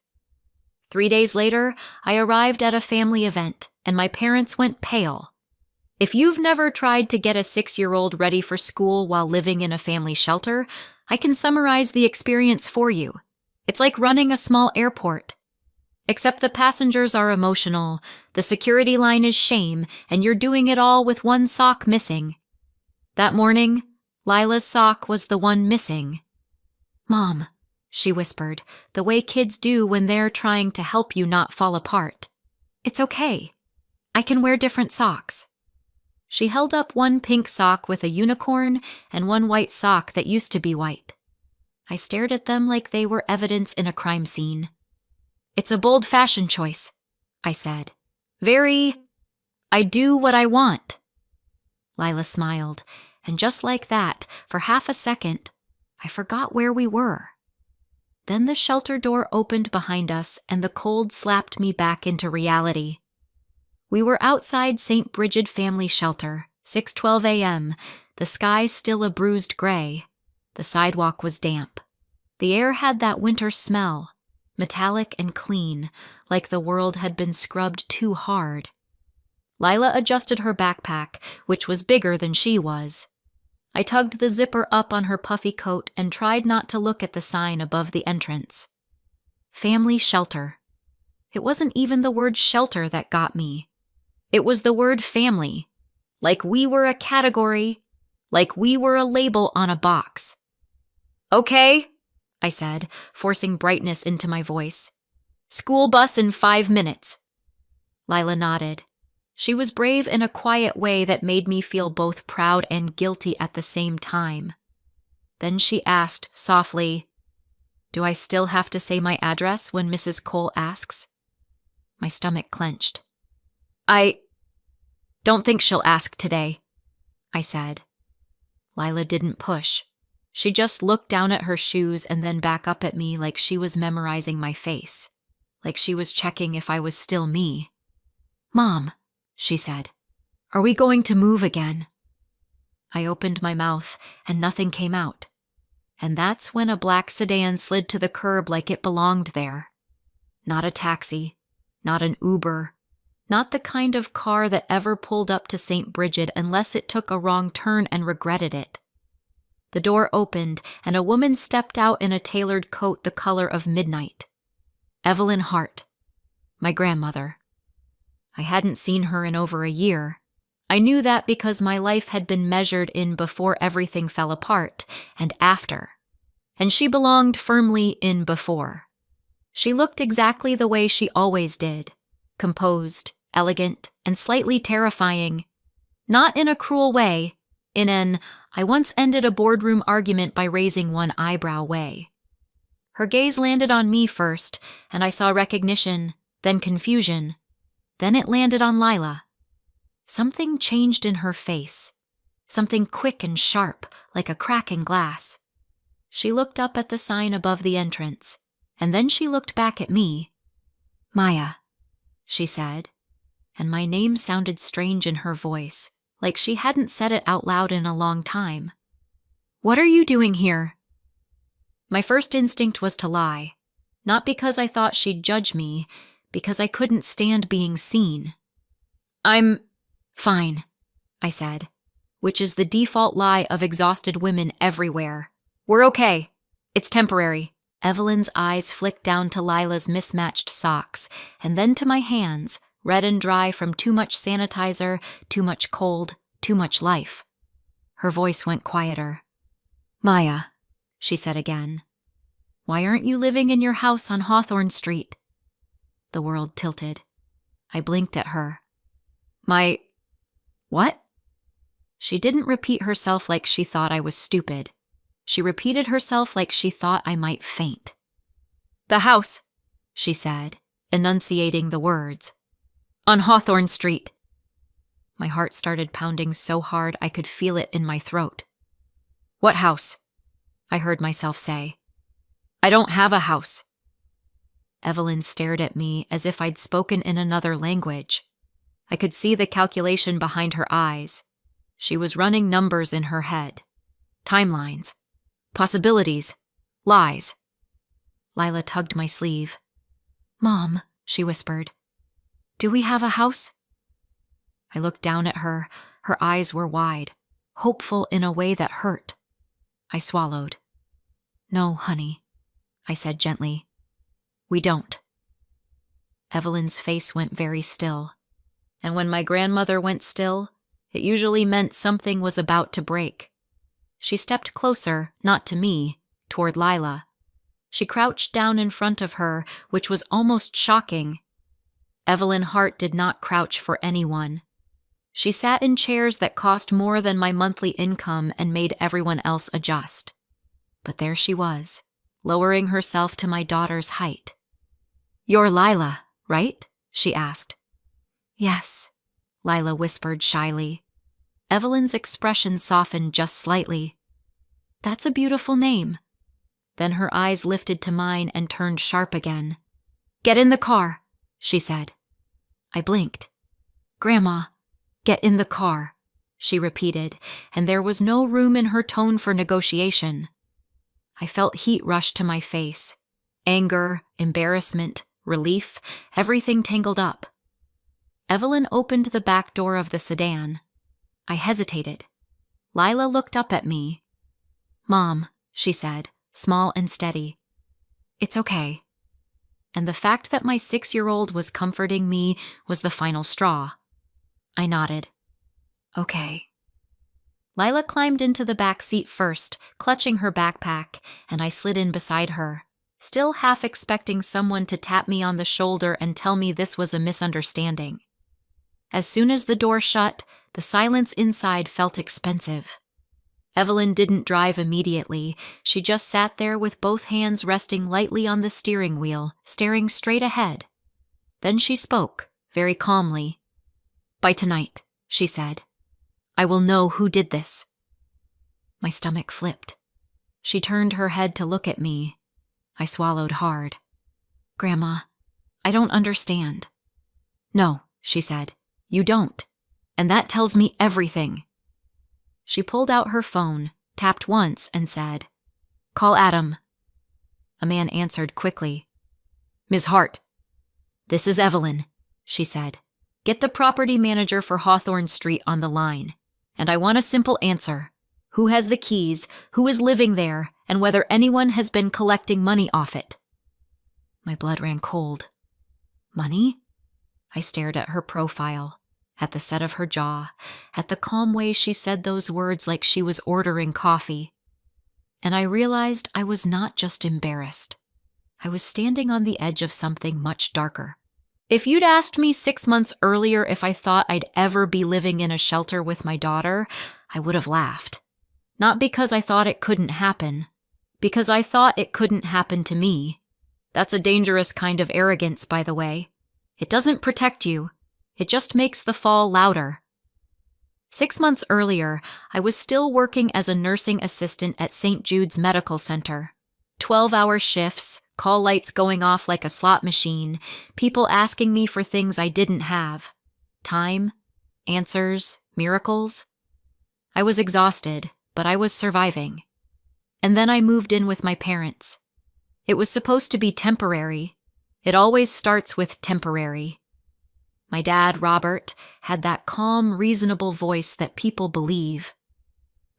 3 days later, I arrived at a family event, and my parents went pale. If you've never tried to get a 6-year-old ready for school while living in a family shelter, I can summarize the experience for you. It's like running a small airport. Except the passengers are emotional, the security line is shame, and you're doing it all with one sock missing. That morning, Lila's sock was the one missing. "Mom," she whispered, the way kids do when they're trying to help you not fall apart. "It's okay. I can wear different socks." She held up one pink sock with a unicorn and one white sock that used to be white. I stared at them like they were evidence in a crime scene. "It's a bold fashion choice," I said. I do what I want." Lila smiled, and just like that, for half a second, I forgot where we were. Then the shelter door opened behind us and the cold slapped me back into reality. We were outside St. Bridget Family Shelter, 6:12 a.m., the sky still a bruised gray. The sidewalk was damp. The air had that winter smell, metallic and clean, like the world had been scrubbed too hard. Lila adjusted her backpack, which was bigger than she was. I tugged the zipper up on her puffy coat and tried not to look at the sign above the entrance. Family Shelter. It wasn't even the word shelter that got me. It was the word family. Like we were a category. Like we were a label on a box. Okay, I said, forcing brightness into my voice. School bus in 5 minutes. Lila nodded. She was brave in a quiet way that made me feel both proud and guilty at the same time. Then she asked softly, "Do I still have to say my address when Mrs. Cole asks?" My stomach clenched. "I don't think she'll ask today," I said. Lila didn't push. She just looked down at her shoes and then back up at me like she was memorizing my face, like she was checking if I was still me. "Mom," she said, "are we going to move again?" I opened my mouth and nothing came out. And that's when a black sedan slid to the curb like it belonged there. Not a taxi, not an Uber, not the kind of car that ever pulled up to St. Bridget unless it took a wrong turn and regretted it. The door opened and a woman stepped out in a tailored coat the color of midnight. Evelyn Hart, my grandmother. I hadn't seen her in over a year. I knew that because my life had been measured in before everything fell apart and after. And she belonged firmly in before. She looked exactly the way she always did, composed, elegant, and slightly terrifying. Not in a cruel way, in an I once ended a boardroom argument by raising one eyebrow way. Her gaze landed on me first, and I saw recognition, then confusion. Then it landed on Lila. Something changed in her face, something quick and sharp, like a crack in glass. She looked up at the sign above the entrance, and then she looked back at me. "Maya," she said, and my name sounded strange in her voice, like she hadn't said it out loud in a long time. "What are you doing here?" My first instinct was to lie, not because I thought she'd judge me, because I couldn't stand being seen. "I'm fine," I said, which is the default lie of exhausted women everywhere. "We're okay. It's temporary." Evelyn's eyes flicked down to Lila's mismatched socks, and then to my hands, red and dry from too much sanitizer, too much cold, too much life. Her voice went quieter. "Maya," she said again, "why aren't you living in your house on Hawthorne Street?" The world tilted. I blinked at her. "My... what?" She didn't repeat herself like she thought I was stupid. She repeated herself like she thought I might faint. "The house," she said, enunciating the words. "On Hawthorne Street." My heart started pounding so hard I could feel it in my throat. "What house?" I heard myself say. "I don't have a house." Evelyn stared at me as if I'd spoken in another language. I could see the calculation behind her eyes. She was running numbers in her head. Timelines. Possibilities. Lies. Lila tugged my sleeve. "Mom," she whispered, "do we have a house?" I looked down at her. Her eyes were wide, hopeful in a way that hurt. I swallowed. "No, honey," I said gently. "We don't." Evelyn's face went very still. And when my grandmother went still, it usually meant something was about to break. She stepped closer, not to me, toward Lila. She crouched down in front of her, which was almost shocking. Evelyn Hart did not crouch for anyone. She sat in chairs that cost more than my monthly income and made everyone else adjust. But there she was, lowering herself to my daughter's height. "You're Lila, right?" she asked. "Yes," Lila whispered shyly. Evelyn's expression softened just slightly. "That's a beautiful name." Then her eyes lifted to mine and turned sharp again. "Get in the car," she said. I blinked. "Grandma, get in the car," she repeated, and there was no room in her tone for negotiation. I felt heat rush to my face. Anger, embarrassment, relief, everything tangled up. Evelyn opened the back door of the sedan. I hesitated. Lila looked up at me. "Mom," she said, small and steady. "It's okay." And the fact that my 6-year-old was comforting me was the final straw. I nodded. Okay. Lila climbed into the back seat first, clutching her backpack, and I slid in beside her, still half expecting someone to tap me on the shoulder and tell me this was a misunderstanding. As soon as the door shut, the silence inside felt expensive. Evelyn didn't drive immediately. She just sat there with both hands resting lightly on the steering wheel, staring straight ahead. Then she spoke, very calmly. "By tonight," she said, "I will know who did this." My stomach flipped. She turned her head to look at me. I swallowed hard. "Grandma, I don't understand." "No," she said, "you don't. And that tells me everything." She pulled out her phone, tapped once, and said, "Call Adam." A man answered quickly. "Ms. Hart." "This is Evelyn," she said. "Get the property manager for Hawthorne Street on the line. And I want a simple answer. Who has the keys, who is living there, and whether anyone has been collecting money off it." My blood ran cold. Money? I stared at her profile, at the set of her jaw, at the calm way she said those words like she was ordering coffee. And I realized I was not just embarrassed. I was standing on the edge of something much darker. If you'd asked me 6 months earlier if I thought I'd ever be living in a shelter with my daughter, I would have laughed. Not because I thought it couldn't happen, because I thought it couldn't happen to me. That's a dangerous kind of arrogance, by the way. It doesn't protect you. It just makes the fall louder. 6 months earlier, I was still working as a nursing assistant at St. Jude's Medical Center. 12-hour shifts, call lights going off like a slot machine, people asking me for things I didn't have. Time, answers, miracles. I was exhausted, but I was surviving. And then I moved in with my parents. It was supposed to be temporary. It always starts with temporary. My dad, Robert, had that calm, reasonable voice that people believe.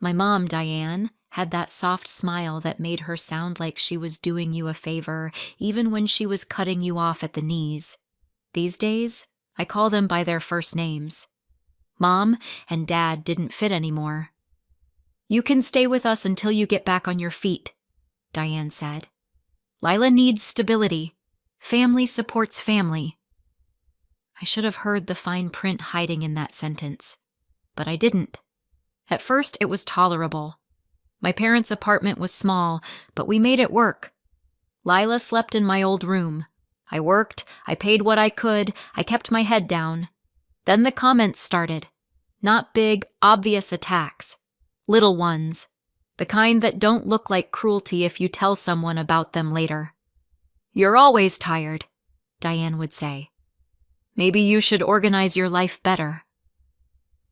My mom, Diane, had that soft smile that made her sound like she was doing you a favor, even when she was cutting you off at the knees. These days, I call them by their first names. Mom and Dad didn't fit anymore. "You can stay with us until you get back on your feet," Diane said. "Lila needs stability. Family supports family." I should have heard the fine print hiding in that sentence, but I didn't. At first, it was tolerable. My parents' apartment was small, but we made it work. Lila slept in my old room. I worked, I paid what I could, I kept my head down. Then the comments started. Not big, obvious attacks. Little ones. The kind that don't look like cruelty if you tell someone about them later. "You're always tired," Diane would say. "Maybe you should organize your life better."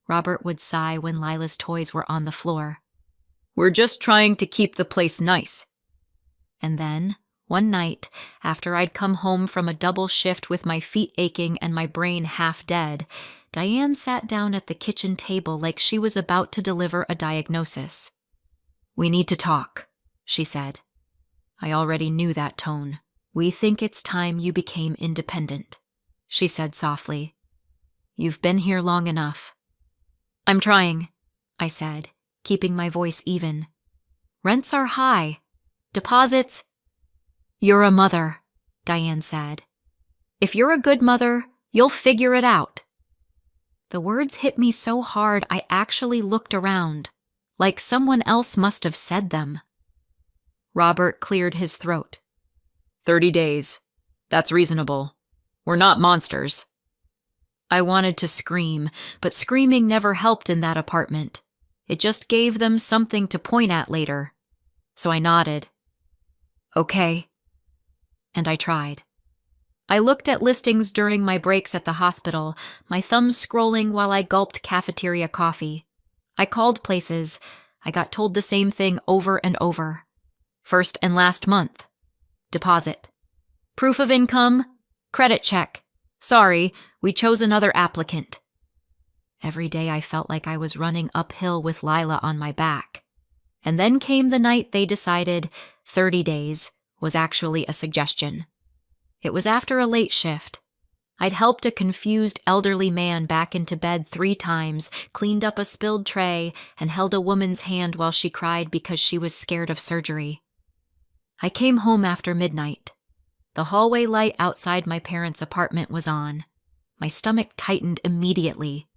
Robert would sigh when Lila's toys were on the floor. "We're just trying to keep the place nice." And then, one night, after I'd come home from a double shift with my feet aching and my brain half dead, Diane sat down at the kitchen table like she was about to deliver a diagnosis. "We need to talk," she said. I already knew that tone. "We think it's time you became independent," she said softly. "You've been here long enough." "I'm trying," I said, keeping my voice even. "Rents are high. Deposits—" "You're a mother," Diane said. "If you're a good mother, you'll figure it out." The words hit me so hard I actually looked around, like someone else must have said them. Robert cleared his throat. 30 days. That's reasonable. We're not monsters." I wanted to scream, but screaming never helped in that apartment. It just gave them something to point at later. So I nodded. "Okay." And I tried. I looked at listings during my breaks at the hospital, my thumbs scrolling while I gulped cafeteria coffee. I called places. I got told the same thing over and over. First and last month. Deposit. Proof of income. Credit check. Sorry, we chose another applicant. Every day I felt like I was running uphill with Lila on my back. And then came the night they decided 30 days was actually a suggestion. It was after a late shift. I'd helped a confused elderly man back into bed 3 times, cleaned up a spilled tray, and held a woman's hand while she cried because she was scared of surgery. I came home after midnight. The hallway light outside my parents' apartment was on. My stomach tightened immediately.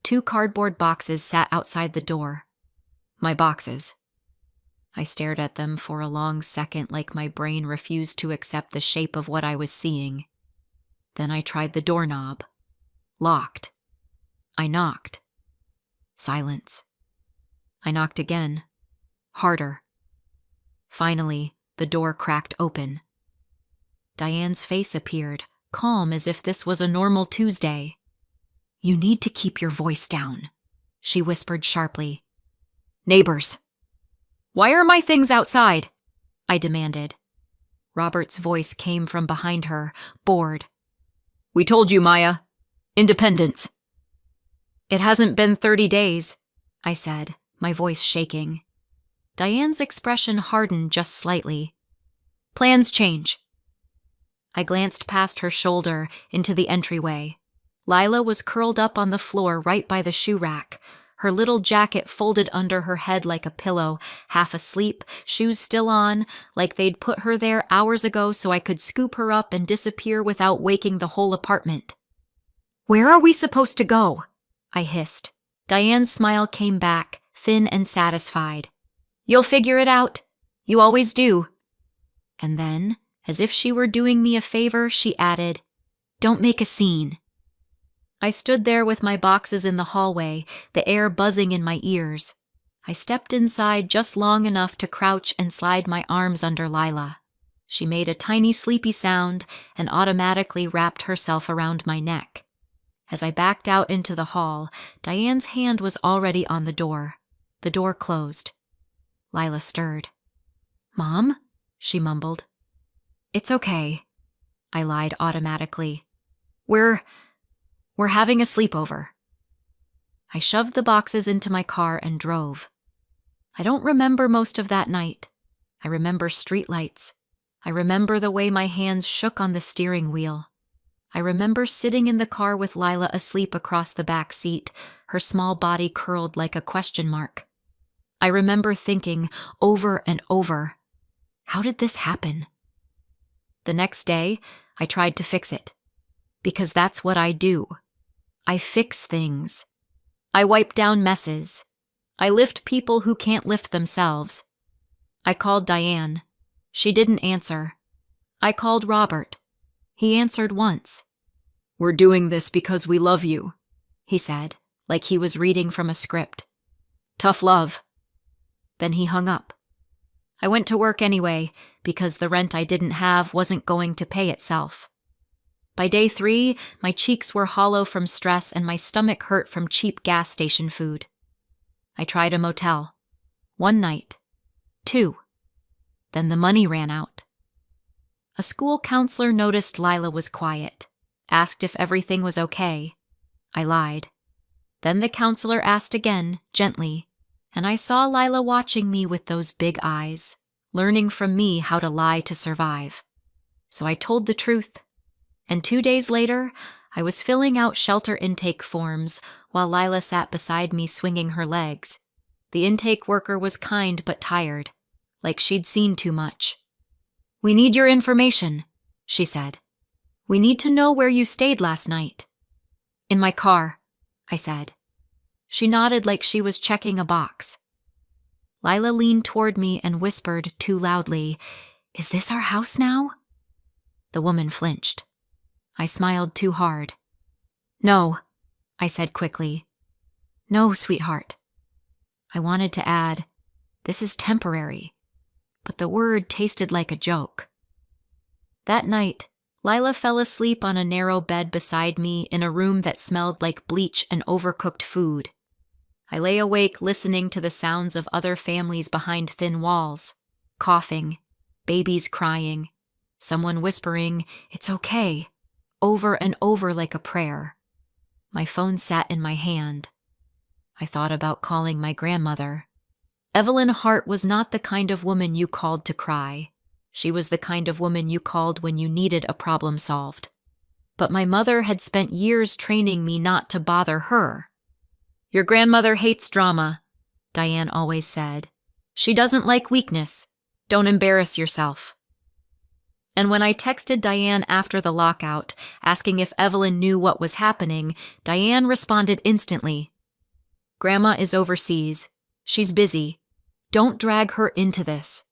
2 cardboard boxes sat outside the door. My boxes. I stared at them for a long second like my brain refused to accept the shape of what I was seeing. Then I tried the doorknob. Locked. I knocked. Silence. I knocked again. Harder. Finally, the door cracked open. Diane's face appeared, calm as if this was a normal Tuesday. "You need to keep your voice down," she whispered sharply. "Neighbors." "Why are my things outside?" I demanded. Robert's voice came from behind her, bored. "We told you, Maya. Independence." "It hasn't been 30 days, I said, my voice shaking. Diane's expression hardened just slightly. "Plans change." I glanced past her shoulder into the entryway. Lila was curled up on the floor right by the shoe rack, her little jacket folded under her head like a pillow, half asleep, shoes still on, like they'd put her there hours ago so I could scoop her up and disappear without waking the whole apartment. "Where are we supposed to go?" I hissed. Diane's smile came back, thin and satisfied. "You'll figure it out. You always do." And then, as if she were doing me a favor, she added, "Don't make a scene." I stood there with my boxes in the hallway, the air buzzing in my ears. I stepped inside just long enough to crouch and slide my arms under Lila. She made a tiny sleepy sound and automatically wrapped herself around my neck. As I backed out into the hall, Diane's hand was already on the door. The door closed. Lila stirred. "Mom?" she mumbled. "It's okay," I lied automatically. We're having a sleepover." I shoved the boxes into my car and drove. I don't remember most of that night. I remember streetlights. I remember the way my hands shook on the steering wheel. I remember sitting in the car with Lila asleep across the back seat, her small body curled like a question mark. I remember thinking over and over, how did this happen? The next day, I tried to fix it. Because that's what I do. I fix things. I wipe down messes. I lift people who can't lift themselves. I called Diane. She didn't answer. I called Robert. He answered once. "We're doing this because we love you," he said, like he was reading from a script. "Tough love." Then he hung up. I went to work anyway, because the rent I didn't have wasn't going to pay itself. By day 3, my cheeks were hollow from stress and my stomach hurt from cheap gas station food. I tried a motel. 1 night. 2. Then the money ran out. A school counselor noticed Lila was quiet, asked if everything was okay. I lied. Then the counselor asked again, gently, and I saw Lila watching me with those big eyes, learning from me how to lie to survive. So I told the truth. And 2 days later, I was filling out shelter intake forms while Lila sat beside me swinging her legs. The intake worker was kind but tired, like she'd seen too much. "We need your information," she said. "We need to know where you stayed last night." "In my car," I said. She nodded like she was checking a box. Lila leaned toward me and whispered too loudly, "Is this our house now?" The woman flinched. I smiled too hard. "No," I said quickly. "No, sweetheart." I wanted to add, "This is temporary," but the word tasted like a joke. That night, Lila fell asleep on a narrow bed beside me in a room that smelled like bleach and overcooked food. I lay awake listening to the sounds of other families behind thin walls, coughing, babies crying, someone whispering, "It's okay," over and over like a prayer. My phone sat in my hand. I thought about calling my grandmother. Evelyn Hart was not the kind of woman you called to cry. She was the kind of woman you called when you needed a problem solved. but my mother had spent years training me not to bother her. "Your grandmother hates drama," Diane always said. "She doesn't like weakness. Don't embarrass yourself." And when I texted Diane after the lockout, asking if Evelyn knew what was happening, Diane responded instantly. "Grandma is overseas. She's busy. Don't drag her into this."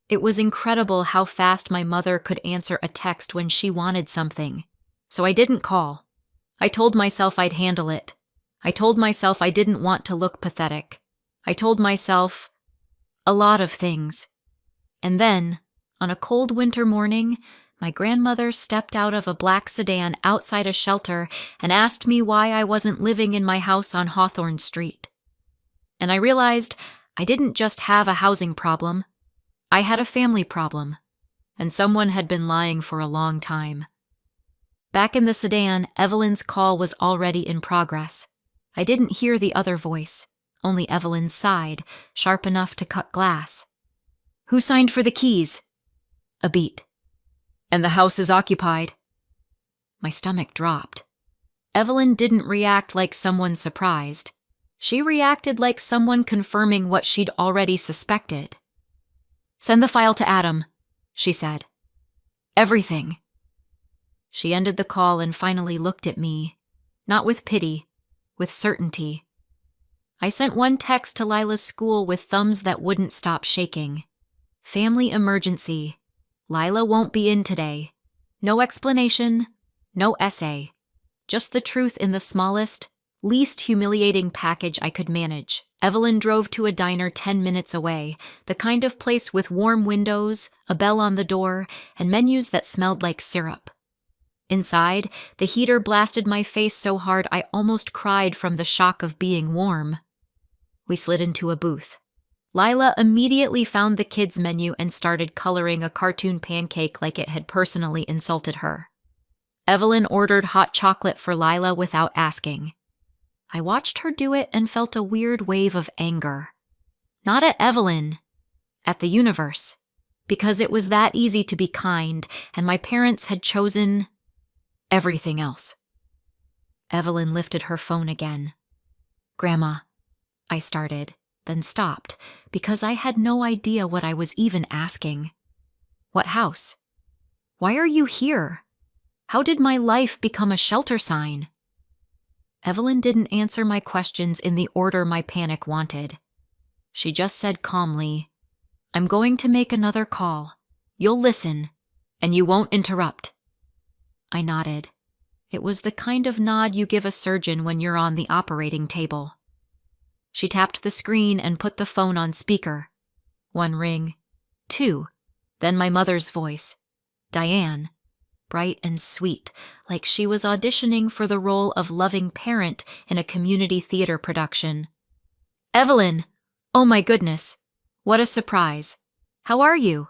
It was incredible how fast my mother could answer a text when she wanted something. So I didn't call. I told myself I'd handle it. I told myself I didn't want to look pathetic. I told myself a lot of things. And then, on a cold winter morning, my grandmother stepped out of a black sedan outside a shelter and asked me why I wasn't living in my house on Hawthorne Street. And I realized I didn't just have a housing problem. I had a family problem, and someone had been lying for a long time. Back in the sedan, Evelyn's call was already in progress. I didn't hear the other voice, only Evelyn's side, sharp enough to cut glass. "Who signed for the keys?" A beat. "And the house is occupied." My stomach dropped. Evelyn didn't react like someone surprised. She reacted like someone confirming what she'd already suspected. "Send the file to Adam," she said. "Everything." She ended the call and finally looked at me, not with pity, with certainty. I sent one text to Lila's school with thumbs that wouldn't stop shaking. "Family emergency. Lila won't be in today. No explanation, no essay. Just the truth in the smallest, least humiliating package I could manage." Evelyn drove to a diner 10 minutes away, the kind of place with warm windows, a bell on the door, and menus that smelled like syrup. Inside, the heater blasted my face so hard I almost cried from the shock of being warm. We slid into a booth. Lila immediately found the kids' menu and started coloring a cartoon pancake like it had personally insulted her. Evelyn ordered hot chocolate for Lila without asking. I watched her do it and felt a weird wave of anger. Not at Evelyn, at the universe, because it was that easy to be kind, and my parents had chosen everything else. Evelyn lifted her phone again. "Grandma," I started, then stopped, because I had no idea what I was even asking. "What house? Why are you here? How did my life become a shelter sign?" Evelyn didn't answer my questions in the order my panic wanted. She just said calmly, "I'm going to make another call. You'll listen, and you won't interrupt." I nodded. It was the kind of nod you give a surgeon when you're on the operating table. She tapped the screen and put the phone on speaker. 1 ring, 2, then my mother's voice, Diane. Bright and sweet, like she was auditioning for the role of loving parent in a community theater production. "Evelyn! Oh my goodness! What a surprise! How are you?"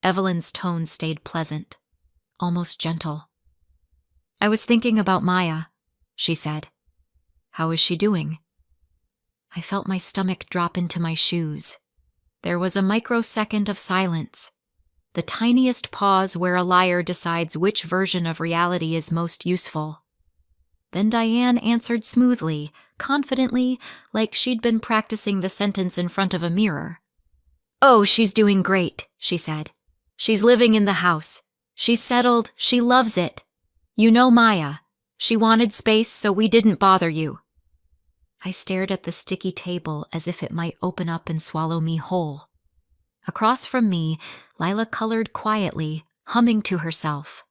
Evelyn's tone stayed pleasant, almost gentle. "I was thinking about Maya," she said. "How is she doing?" I felt my stomach drop into my shoes. There was a microsecond of silence. The tiniest pause where a liar decides which version of reality is most useful. Then Diane answered smoothly, confidently, like she'd been practicing the sentence in front of a mirror. "Oh, she's doing great," she said. "She's living in the house. She's settled. She loves it. You know Maya. She wanted space, so we didn't bother you." I stared at the sticky table as if it might open up and swallow me whole. Across from me, Lila colored quietly, humming to herself.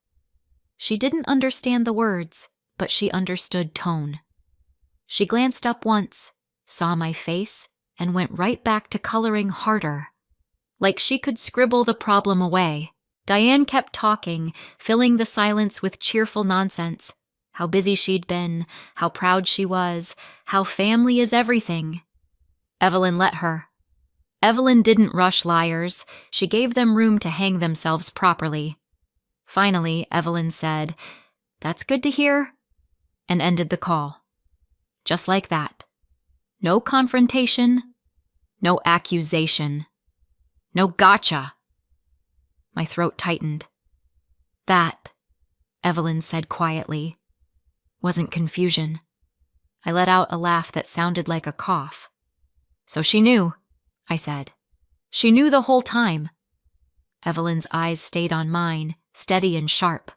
She didn't understand the words, but she understood tone. She glanced up once, saw my face, and went right back to coloring harder. Like she could scribble the problem away. Diane kept talking, filling the silence with cheerful nonsense. How busy she'd been, how proud she was, how family is everything. Evelyn let her. Evelyn didn't rush liars. She gave them room to hang themselves properly. Finally, Evelyn said, "That's good to hear," and ended the call. Just like that. No confrontation, no accusation, no gotcha. My throat tightened. That Evelyn said quietly. Wasn't confusion. I let out a laugh that sounded like a cough. So she knew, I said. She knew the whole time. Evelyn's eyes stayed on mine, steady and sharp.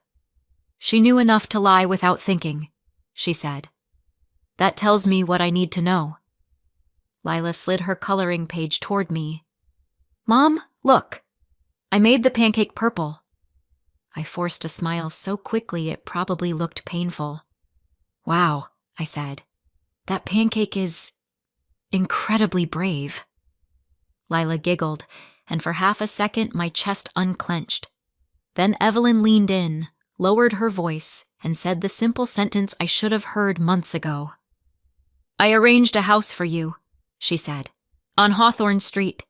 She knew enough to lie without thinking, she said. That tells me what I need to know. Lila slid her coloring page toward me. Mom, look. I made the pancake purple. I forced a smile so quickly it probably looked painful. Wow, I said. That pancake is incredibly brave. Lila giggled, and for half a second my chest unclenched. Then Evelyn leaned in, lowered her voice, and said the simple sentence I should have heard months ago. I arranged a house for you, she said, on Hawthorne Street.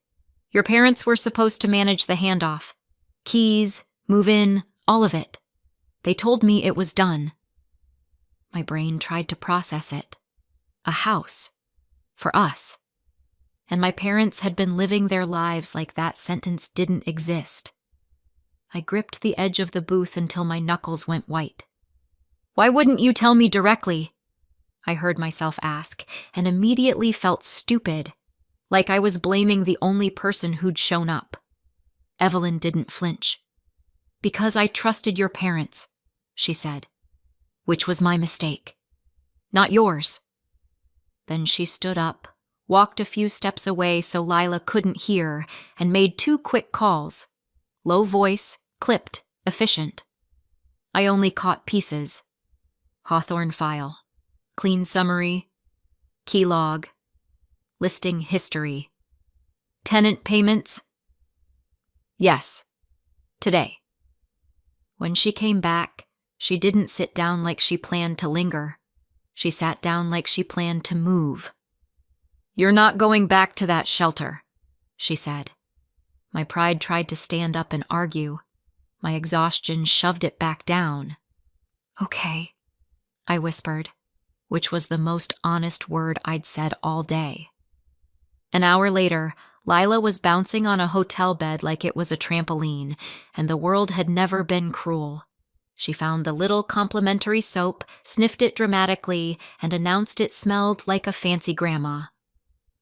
Your parents were supposed to manage the handoff. Keys, move in, all of it. They told me it was done. My brain tried to process it. A house. For us. And my parents had been living their lives like that sentence didn't exist. I gripped the edge of the booth until my knuckles went white. Why wouldn't you tell me directly? I heard myself ask, and immediately felt stupid, like I was blaming the only person who'd shown up. Evelyn didn't flinch. Because I trusted your parents, she said, which was my mistake. Not yours. Then she stood up, walked a few steps away so Lila couldn't hear, and made 2 quick calls. Low voice, clipped, efficient. I only caught pieces. Hawthorne file. Clean summary. Key log. Listing history. Tenant payments? Yes. Today. When she came back, she didn't sit down like she planned to linger. She sat down like she planned to move. You're not going back to that shelter, she said. My pride tried to stand up and argue. My exhaustion shoved it back down. Okay, I whispered, which was the most honest word I'd said all day. An hour later, Lila was bouncing on a hotel bed like it was a trampoline, and the world had never been cruel. She found the little complimentary soap, sniffed it dramatically, and announced it smelled like a fancy grandma.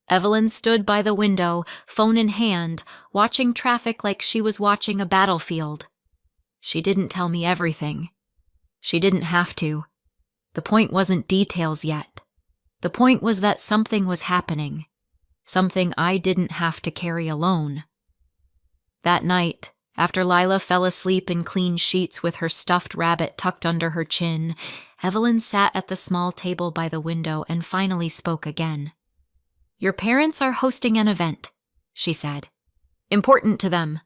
Evelyn stood by the window, phone in hand, watching traffic like she was watching a battlefield. She didn't tell me everything. She didn't have to. The point wasn't details yet. The point was that something was happening. Something I didn't have to carry alone. That night, after Lila fell asleep in clean sheets with her stuffed rabbit tucked under her chin, Evelyn sat at the small table by the window and finally spoke again. Your parents are hosting an event, she said. Important to them.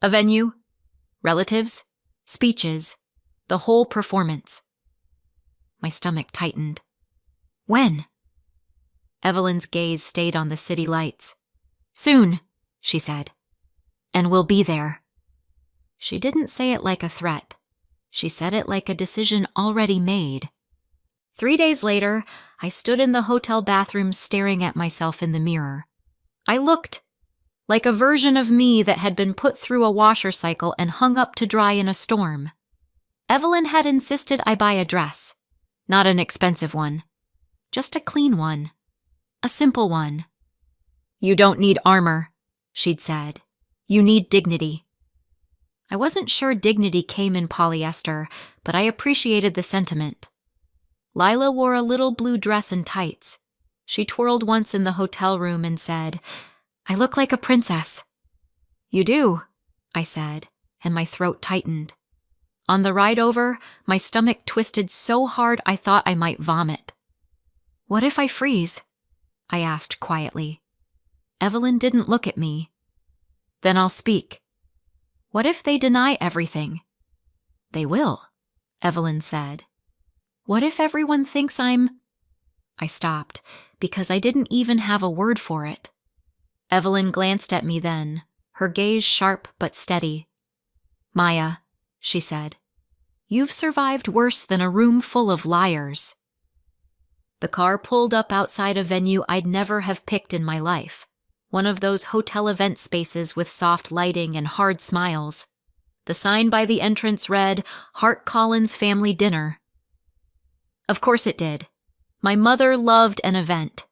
A venue, relatives, speeches, the whole performance. My stomach tightened. When? Evelyn's gaze stayed on the city lights. Soon, she said. And we'll be there. She didn't say it like a threat. She said it like a decision already made. 3 days later, I stood in the hotel bathroom staring at myself in the mirror. I looked like a version of me that had been put through a washer cycle and hung up to dry in a storm. Evelyn had insisted I buy a dress. Not an expensive one. Just a clean one. A simple one. You don't need armor, she'd said. You need dignity. I wasn't sure dignity came in polyester, but I appreciated the sentiment. Lila wore a little blue dress and tights. She twirled once in the hotel room and said, I look like a princess. You do, I said, and my throat tightened. On the ride over, my stomach twisted so hard I thought I might vomit. What if I freeze? I asked quietly. Evelyn didn't look at me. Then I'll speak. What if they deny everything? They will, Evelyn said. What if everyone thinks I'm... I stopped, because I didn't even have a word for it. Evelyn glanced at me then, her gaze sharp but steady. Maya, she said, you've survived worse than a room full of liars. The car pulled up outside a venue I'd never have picked in my life, one of those hotel event spaces with soft lighting and hard smiles. The sign by the entrance read, Hart Collins Family Dinner. Of course it did. My mother loved an event.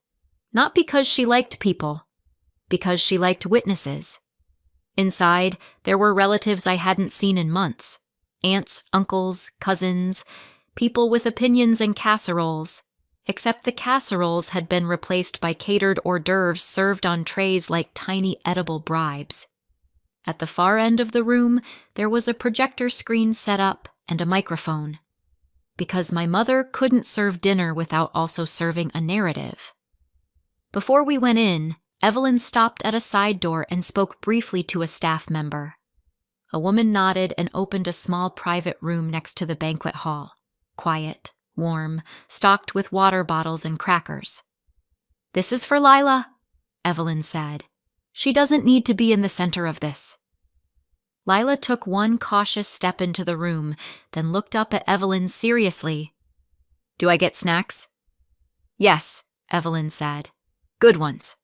Not because she liked people, because she liked witnesses. Inside, there were relatives I hadn't seen in months. Aunts, uncles, cousins, people with opinions and casseroles, except the casseroles had been replaced by catered hors d'oeuvres served on trays like tiny edible bribes. At the far end of the room, there was a projector screen set up and a microphone, because my mother couldn't serve dinner without also serving a narrative. Before we went in, Evelyn stopped at a side door and spoke briefly to a staff member. A woman nodded and opened a small private room next to the banquet hall, quiet, warm, stocked with water bottles and crackers. "This is for Lila," Evelyn said. "She doesn't need to be in the center of this." Lila took one cautious step into the room, then looked up at Evelyn seriously. "Do I get snacks?" "Yes," Evelyn said. "Good ones."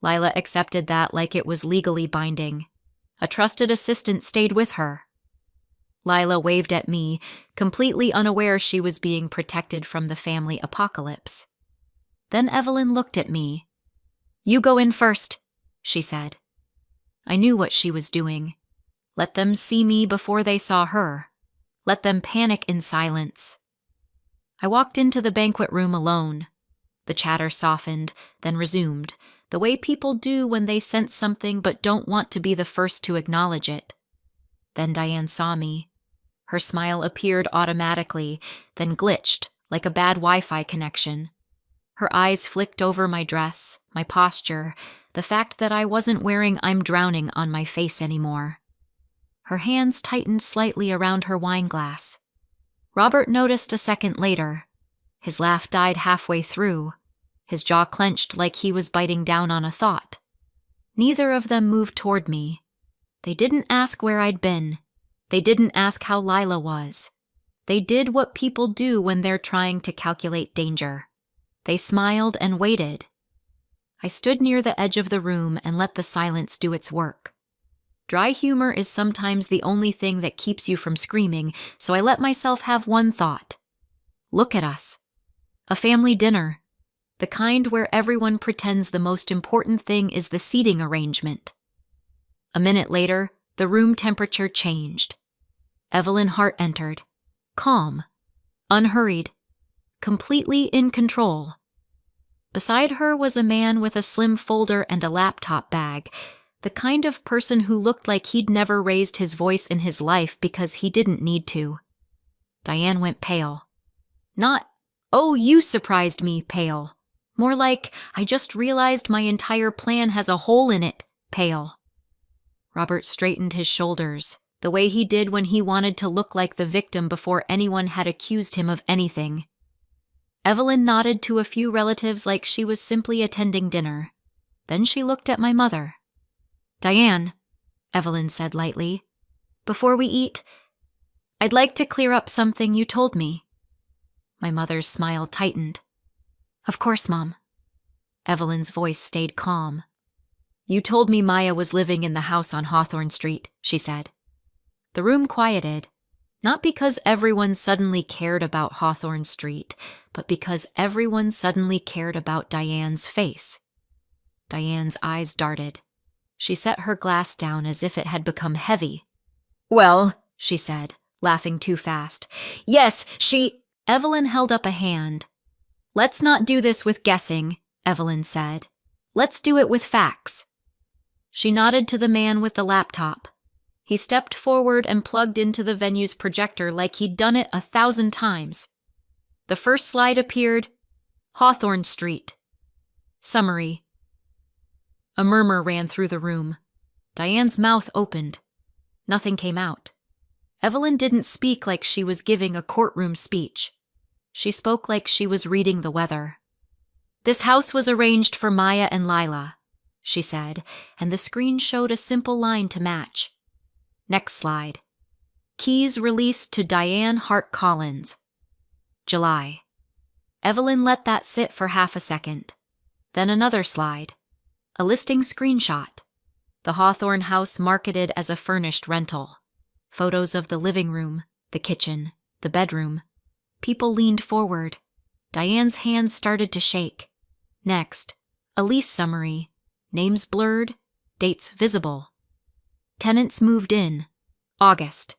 Lila accepted that like it was legally binding. A trusted assistant stayed with her. Lila waved at me, completely unaware she was being protected from the family apocalypse. Then Evelyn looked at me. "You go in first," she said. I knew what she was doing. Let them see me before they saw her. Let them panic in silence. I walked into the banquet room alone. The chatter softened, then resumed, the way people do when they sense something but don't want to be the first to acknowledge it. Then Diane saw me. Her smile appeared automatically, then glitched, like a bad Wi-Fi connection. Her eyes flicked over my dress, my posture, the fact that I wasn't wearing "I'm drowning" on my face anymore. Her hands tightened slightly around her wine glass. Robert noticed a second later. His laugh died halfway through. His jaw clenched like he was biting down on a thought. Neither of them moved toward me. They didn't ask where I'd been. They didn't ask how Lila was. They did what people do when they're trying to calculate danger. They smiled and waited. I stood near the edge of the room and let the silence do its work. Dry humor is sometimes the only thing that keeps you from screaming, so I let myself have one thought. Look at us. A family dinner. The kind where everyone pretends the most important thing is the seating arrangement. A minute later, the room temperature changed. Evelyn Hart entered. Calm. Unhurried. Completely in control. Beside her was a man with a slim folder and a laptop bag, the kind of person who looked like he'd never raised his voice in his life because he didn't need to. Diane went pale. Not, "Oh, you surprised me," pale. More like, "I just realized my entire plan has a hole in it," pale. Robert straightened his shoulders, the way he did when he wanted to look like the victim before anyone had accused him of anything. Evelyn nodded to a few relatives like she was simply attending dinner. Then she looked at my mother. "Diane," Evelyn said lightly, "before we eat, I'd like to clear up something you told me." My mother's smile tightened. "Of course, Mom." Evelyn's voice stayed calm. "You told me Maya was living in the house on Hawthorne Street," she said. The room quieted, not because everyone suddenly cared about Hawthorne Street, but because everyone suddenly cared about Diane's face. Diane's eyes darted. She set her glass down as if it had become heavy. "Well," she said, laughing too fast. "Yes, she—" Evelyn held up a hand. "Let's not do this with guessing," Evelyn said. "Let's do it with facts." She nodded to the man with the laptop. He stepped forward and plugged into the venue's projector like he'd done it 1,000 times. The first slide appeared, Hawthorne Street. Summary. A murmur ran through the room. Diane's mouth opened. Nothing came out. Evelyn didn't speak like she was giving a courtroom speech. She spoke like she was reading the weather. "This house was arranged for Maya and Lila," she said, and the screen showed a simple line to match. Next slide. "Keys released to Diane Hart Collins. July." Evelyn let that sit for half a second. Then another slide. A listing screenshot. The Hawthorne house marketed as a furnished rental. Photos of the living room, the kitchen, the bedroom. People leaned forward. Diane's hands started to shake. Next, a lease summary. Names blurred, dates visible. Tenants moved in. August.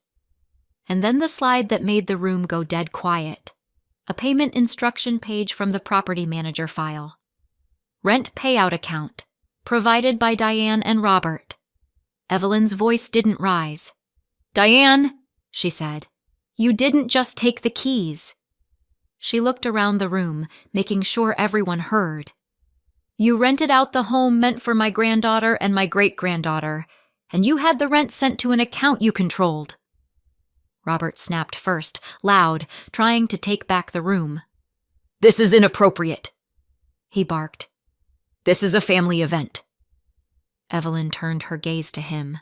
And then the slide that made the room go dead quiet. A payment instruction page from the property manager file. Rent payout account, provided by Diane and Robert. Evelyn's voice didn't rise. "Diane," she said, "you didn't just take the keys." She looked around the room, making sure everyone heard. "You rented out the home meant for my granddaughter and my great-granddaughter, and you had the rent sent to an account you controlled." Robert snapped first, loud, trying to take back the room. "This is inappropriate," he barked. "This is a family event." Evelyn turned her gaze to him.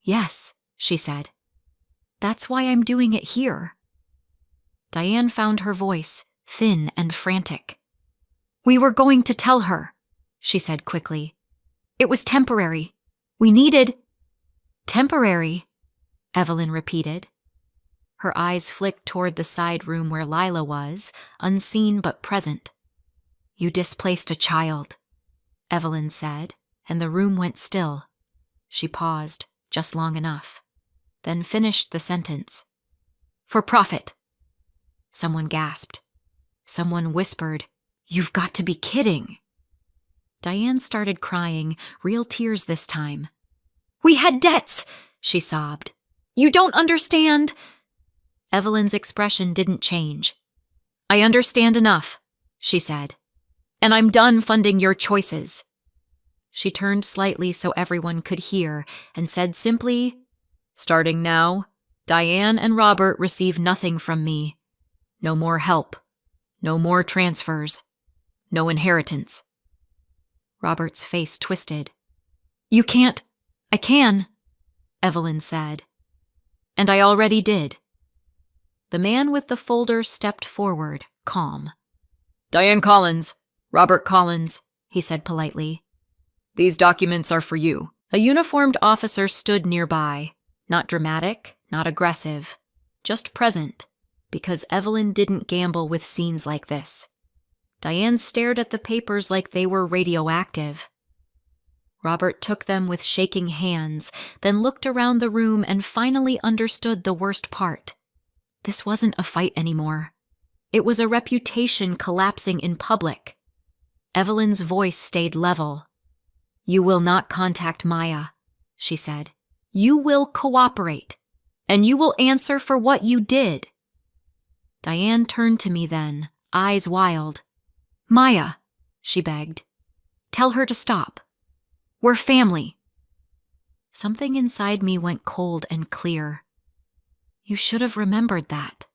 "Yes," she said. "That's why I'm doing it here." Diane found her voice, thin and frantic. "We were going to tell her," she said quickly. "It was temporary. We needed—" "Temporary," Evelyn repeated. Her eyes flicked toward the side room where Lila was, unseen but present. "You displaced a child," Evelyn said, and the room went still. She paused, just long enough, then finished the sentence. "For profit." Someone gasped. Someone whispered, "You've got to be kidding." Diane started crying, real tears this time. "We had debts," she sobbed. "You don't understand." Evelyn's expression didn't change. "I understand enough," she said. "And I'm done funding your choices." She turned slightly so everyone could hear and said simply, "Starting now, Diane and Robert receive nothing from me. No more help. No more transfers. No inheritance." Robert's face twisted. "You can't—" "I can," Evelyn said. "And I already did." The man with the folder stepped forward, calm. "Diane Collins, Robert Collins," he said politely. "These documents are for you." A uniformed officer stood nearby, not dramatic, not aggressive, just present, because Evelyn didn't gamble with scenes like this. Diane stared at the papers like they were radioactive. Robert took them with shaking hands, then looked around the room and finally understood the worst part. This wasn't a fight anymore. It was a reputation collapsing in public. Evelyn's voice stayed level. "You will not contact Maya," she said. "You will cooperate, and you will answer for what you did." Diane turned to me then, eyes wild. "Maya," she begged. "Tell her to stop. We're family." Something inside me went cold and clear. "You should have remembered that,"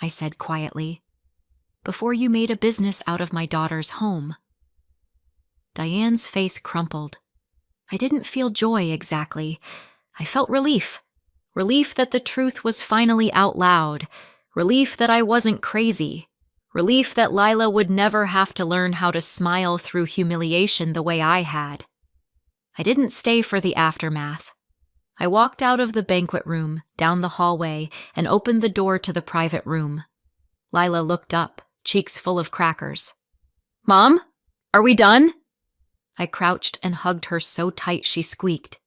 I said quietly, "before you made a business out of my daughter's home." Diane's face crumpled. I didn't feel joy exactly. I felt relief. Relief that the truth was finally out loud. Relief that I wasn't crazy. Relief that Lila would never have to learn how to smile through humiliation the way I had. I didn't stay for the aftermath. I walked out of the banquet room, down the hallway, and opened the door to the private room. Lila looked up, cheeks full of crackers. "Mom, are we done?" I crouched and hugged her so tight she squeaked.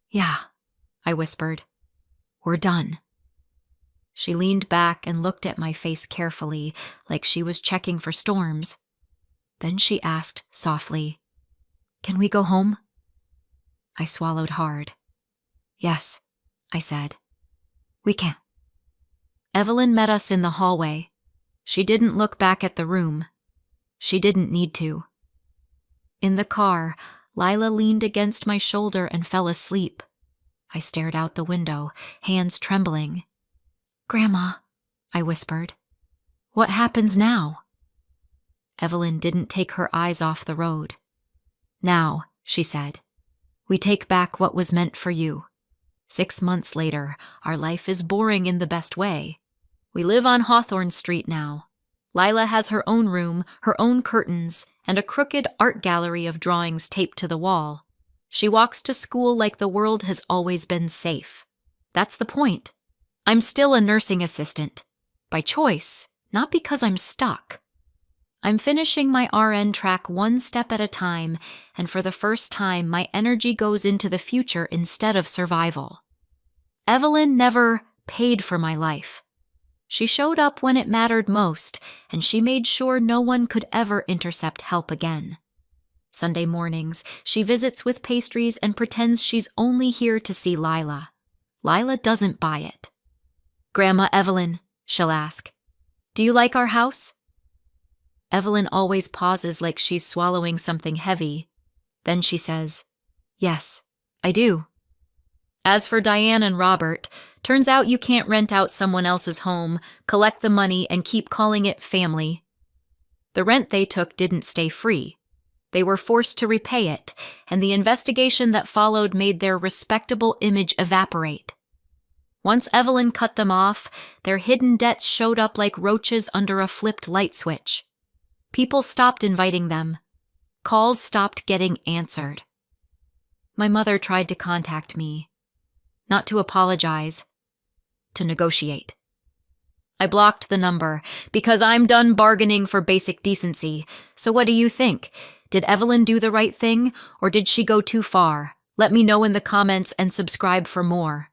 "Yeah," I whispered. "We're done." She leaned back and looked at my face carefully, like she was checking for storms. Then she asked softly, "Can we go home?" I swallowed hard. "Yes," I said. "We can." Evelyn met us in the hallway. She didn't look back at the room. She didn't need to. In the car, Lila leaned against my shoulder and fell asleep. I stared out the window, hands trembling. "Grandma," I whispered, "what happens now?" Evelyn didn't take her eyes off the road. "Now," she said, "we take back what was meant for you. 6 months later, our life is boring in the best way. We live on Hawthorne Street now. Lila has her own room, her own curtains, and a crooked art gallery of drawings taped to the wall. She walks to school like the world has always been safe. That's the point. I'm still a nursing assistant. By choice, not because I'm stuck. I'm finishing my RN track one step at a time, and for the first time, my energy goes into the future instead of survival. Evelyn never paid for my life. She showed up when it mattered most, and she made sure no one could ever intercept help again. Sunday mornings, she visits with pastries and pretends she's only here to see Lila. Lila doesn't buy it. "Grandma Evelyn," she'll ask, "do you like our house?" Evelyn always pauses like she's swallowing something heavy. Then she says, "Yes, I do." As for Diane and Robert, turns out you can't rent out someone else's home, collect the money, and keep calling it family. The rent they took didn't stay free. They were forced to repay it, and the investigation that followed made their respectable image evaporate. Once Evelyn cut them off, their hidden debts showed up like roaches under a flipped light switch. People stopped inviting them. Calls stopped getting answered. My mother tried to contact me. Not to apologize, to negotiate. I blocked the number, because I'm done bargaining for basic decency. So what do you think? Did Evelyn do the right thing, or did she go too far? Let me know in the comments and subscribe for more.